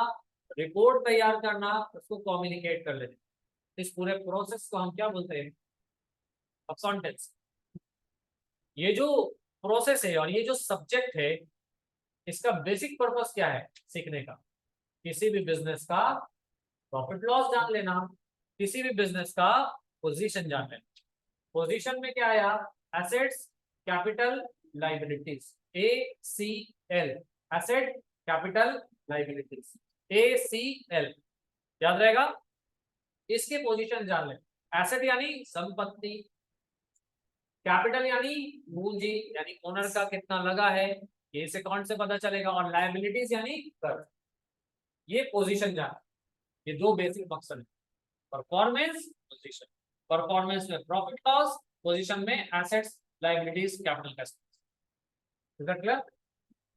रिपोर्ट तैयार करना, उसको कम्युनिकेट कर लेना। इस पूरे प्रोसेस को हम क्या बोलते हैं? अकाउंटेंसी। ये जो प्रोसेस है और ये जो सब्जेक्ट है, इसका बेसिक पर्पस क्या है सीखने का? किसी भी बिजनेस का प्रॉफिट लॉस जान लेना, किसी भी बिजनेस का पोजीशन जान लेना। पोजीशन में क्या आया? Assets, capital, liabilities. ACL, asset, capital, liabilities. ACL याद रहेगा। इसके पोजीशन जान ले। एसेट यानी संपत्ति, कैपिटल यानी पूंजी, यानी ओनर का कितना लगा है, ये इस अकाउंट से पता चलेगा। और लायबिलिटीज यानी कर्ज। ये पोजीशन जान, ये दो बेसिक मकसद है। Performance, position. परफॉर्मेंस में प्रॉफिट लॉस, पोजीशन में एसेट्स, लायबिलिटीज, कैपिटल का। क्लियर?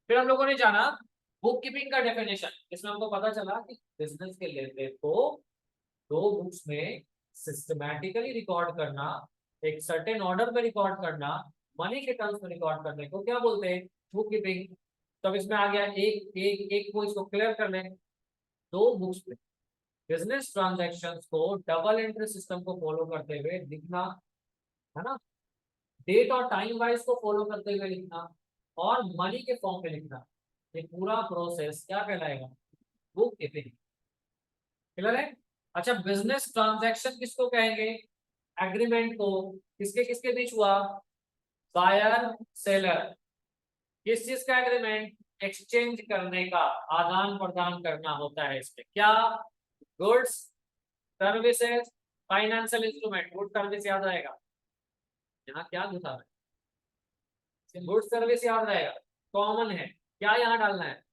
फिर हम लोगों ने जाना बुक कीपिंग का डेफिनेशन। इसमें हमको पता चला कि बिजनेस के लेन देन को दो बुक्स में सिस्टमैटिकली रिकॉर्ड करना, एक सर्टेन ऑर्डर में रिकॉर्ड करना, मनी के टर्म्स में रिकॉर्ड करने को क्या बोलते हैं? Book keeping. तब इसमें आ गया एक एक एक को, इसको क्लियर कर लें। दो बुक्स में बिजनेस ट्रांजैक्शंस को डबल एंट्री सिस्टम को फॉलो करते हुए लिखना, है ना। डेट और टाइम वाइज को फॉलो करते हुए लिखना और मनी के फॉर्म में लिखना। ये पूरा प्रोसेस क्या कहलाएगा? Book keeping. क्लियर है? अच्छा, बिजनेस ट्रांजैक्शन किसको कहेंगे? एग्रीमेंट को। किसके किसके बीच हुआ? Buyer seller. किस चीज का एग्रीमेंट? एक्सचेंज करने का, आदान प्रदान करना होता है इसमें। क्या? Goods, services, financial instrument. Good service याद रहेगा, यहाँ क्या घुसा है? गुड सर्विस याद रहेगा, कॉमन है। क्या यहाँ डालना है?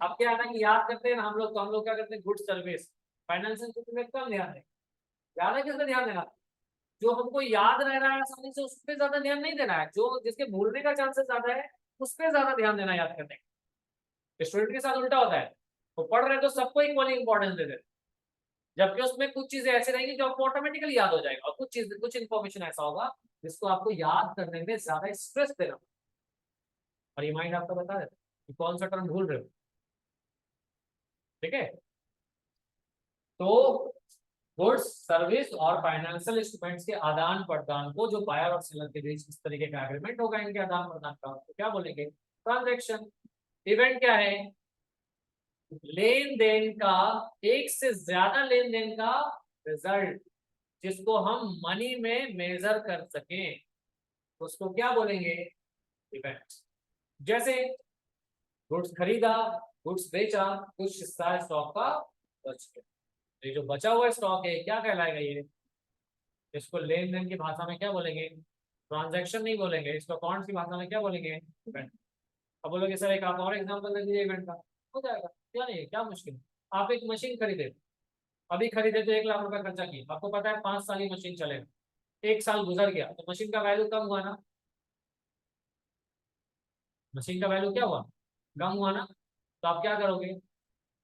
अब क्या है ना कि याद करते हैं ना हम लोग, तो हम लोग क्या करते हैं? Good service. फाइनेंशियल इंस्ट्रूमेंट कम ध्यान है, ज्यादा किस पे ध्यान देना? जो हमको याद रह रहा है आसानी से, उस पर ज्यादा ध्यान नहीं देना है। जो जिसके भूलने का चांसेस ज्यादा है, उस पर ज्यादा ध्यान देना याद करने का। स्टूडेंट के साथ उल्टा होता है, वो पढ़ रहे तो सबको इक्वली इंपॉर्टेंस दे देते, जबकि उसमें कुछ चीजें ऐसी रहेंगी जो आपको ऑटोमेटिकली याद हो जाएगा, और कुछ चीज, कुछ इन्फॉर्मेशन ऐसा होगा जिसको आपको याद करने में ज्यादा स्ट्रेस देना, और ये माइंड आपको बता देता है कि कौन सा टर्म भूल रहे हो। ठीक है, तो गुड्स, सर्विस और फाइनेंशियल इंस्ट्रूमेंट्स के आदान प्रदान को, जो बायर और सेलर के बीच इस तरीके का एग्रीमेंट होगा इनके आदान प्रदान का, तो क्या बोलेंगे? ट्रांजैक्शन। इवेंट क्या है? लेन देन का, एक से ज्यादा लेन देन का रिजल्ट, जिसको हम मनी में मेजर कर सकें, उसको क्या बोलेंगे? इवेंट। जैसे गुड्स खरीदा, गुड्स बेचा, कुछ हिस्सा स्टॉक का बच गया। ये जो बचा हुआ स्टॉक है क्या कहलाएगा? ये, इसको लेन देन की भाषा में क्या बोलेंगे? ट्रांजैक्शन नहीं बोलेंगे, इसको अकाउंट्स की भाषा में क्या बोलेंगे? इवेंट। अब बोलोगे सर एक आप और एग्जांपल दे दीजिए इवेंट का। हो जाएगा, क्या नहीं है, क्या मुश्किल। आप एक मशीन खरीदे, अभी खरीदे तो 1 लाख रुपए खर्चा किया, आपको पता है 5 साल ही मशीन चलेगा, 1 साल गुजर गया तो मशीन का वैल्यू कम हुआ ना? मशीन का वैल्यू क्या हुआ? कम हुआ ना? तो आप क्या करोगे?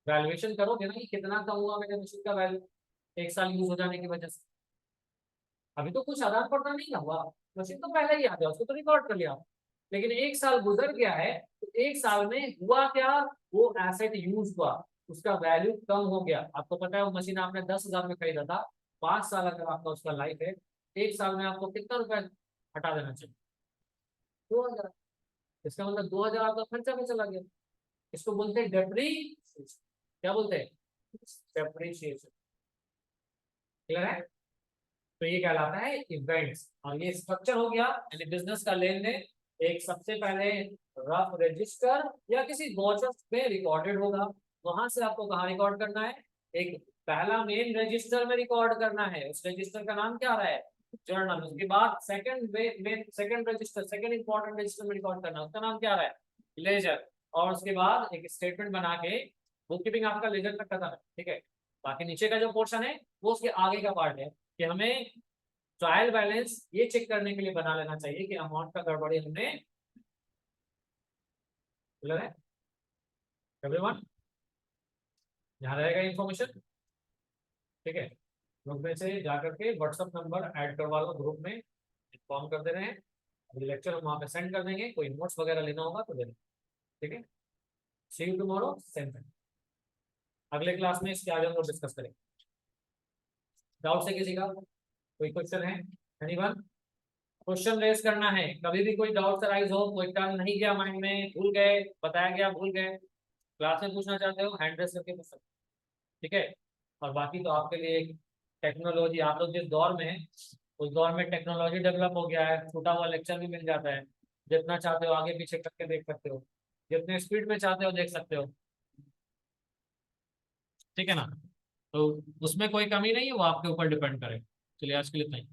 वैल्यूएशन करोगे ना कि कितना कम हुआ मेरे मशीन का वैल्यू 1 साल यूज हो जाने की वजह से। अभी तो कुछ आदान प्रदान नहीं ना हुआ, मशीन तो पहले ही आ गया, उसको तो रिकॉर्ड कर लिया। लेकिन 1 साल गुजर गया है, तो 1 साल में हुआ क्या? वो एसेट यूज हुआ, उसका वैल्यू कम हो गया। आपको पता है वो मशीन आपने 10,000 में खरीदा था, 5 साल अगर आपका उसका लाइफ है, 1 साल में आपको कितना रुपए हटा देना चाहिए? 2,000। इसका मतलब 2,000 आपका खर्चा में चला गया। इसको बोलते हैं डेप्रीशिएशन। क्या बोलते हैं? डेप्रीशिएशन। क्लियर है? तो ये कहलाता है इवेंट्स। और ये स्ट्रक्चर हो गया, यानी बिजनेस का लेन देन एक सबसे पहले रफ रजिस्टर या किसी वॉचर में रिकॉर्डेड होगा। वहां से आपको कहाँ रिकॉर्ड करना है? एक पहला मेन रजिस्टर में रिकॉर्ड करना है, उस रजिस्टर का नाम क्या रहा है? जर्नल। उसके बाद second register, second important register में रिकॉर्ड करना है, उसका नाम क्या रहा है? लेजर, और उसके बाद एक स्टेटमेंट बना के बुक कीपिंग आपका लेजर तक खत्म है, ठीक है। बाकी नीचे का जो पोर्शन है वो उसके आगे का पार्ट है कि हमें ट्रायल बैलेंस ये चेक करने के लिए बना लेना चाहिए कि अमाउंट का गड़बड़ी हमने, क्लियर है एवरीवन, यहाँ रहेगा इन्फॉर्मेशन, ठीक है। ग्रुप में से जाकर के व्हाट्सएप नंबर ऐड करवा लो, ग्रुप में इन्फॉर्म कर दे रहे हैं, अभी लेक्चर हम वहाँ पे सेंड कर देंगे, कोई नोट्स वगैरह लेना होगा तो ले लें, ठीक है। सी यू टुमारो सेम टाइम, अगले क्लास में इसके आगे हम लोग डिस्कस करेंगे। डाउट है किसी का, कोई क्वेश्चन है एनीवन? क्वेश्चन रेज करना है, कभी भी कोई डाउट राइज हो, कोई टर्न नहीं गया माइंड में, भूल गए, बताया गया भूल गए, क्लास में पूछना चाहते हो हैंड रेस करके पूछ सकते हो, ठीक है। और बाकी तो आपके लिए टेक्नोलॉजी, आप लोग जिस दौर में है उस दौर में टेक्नोलॉजी डेवलप हो गया है, छूटा हुआ लेक्चर भी मिल जाता है, जितना चाहते हो आगे पीछे करके देख सकते हो, जितने स्पीड में चाहते हो देख सकते हो, ठीक है ना। तो उसमें कोई कमी नहीं है, वो आपके ऊपर डिपेंड करे। चलिए आज के लिए इतना ही।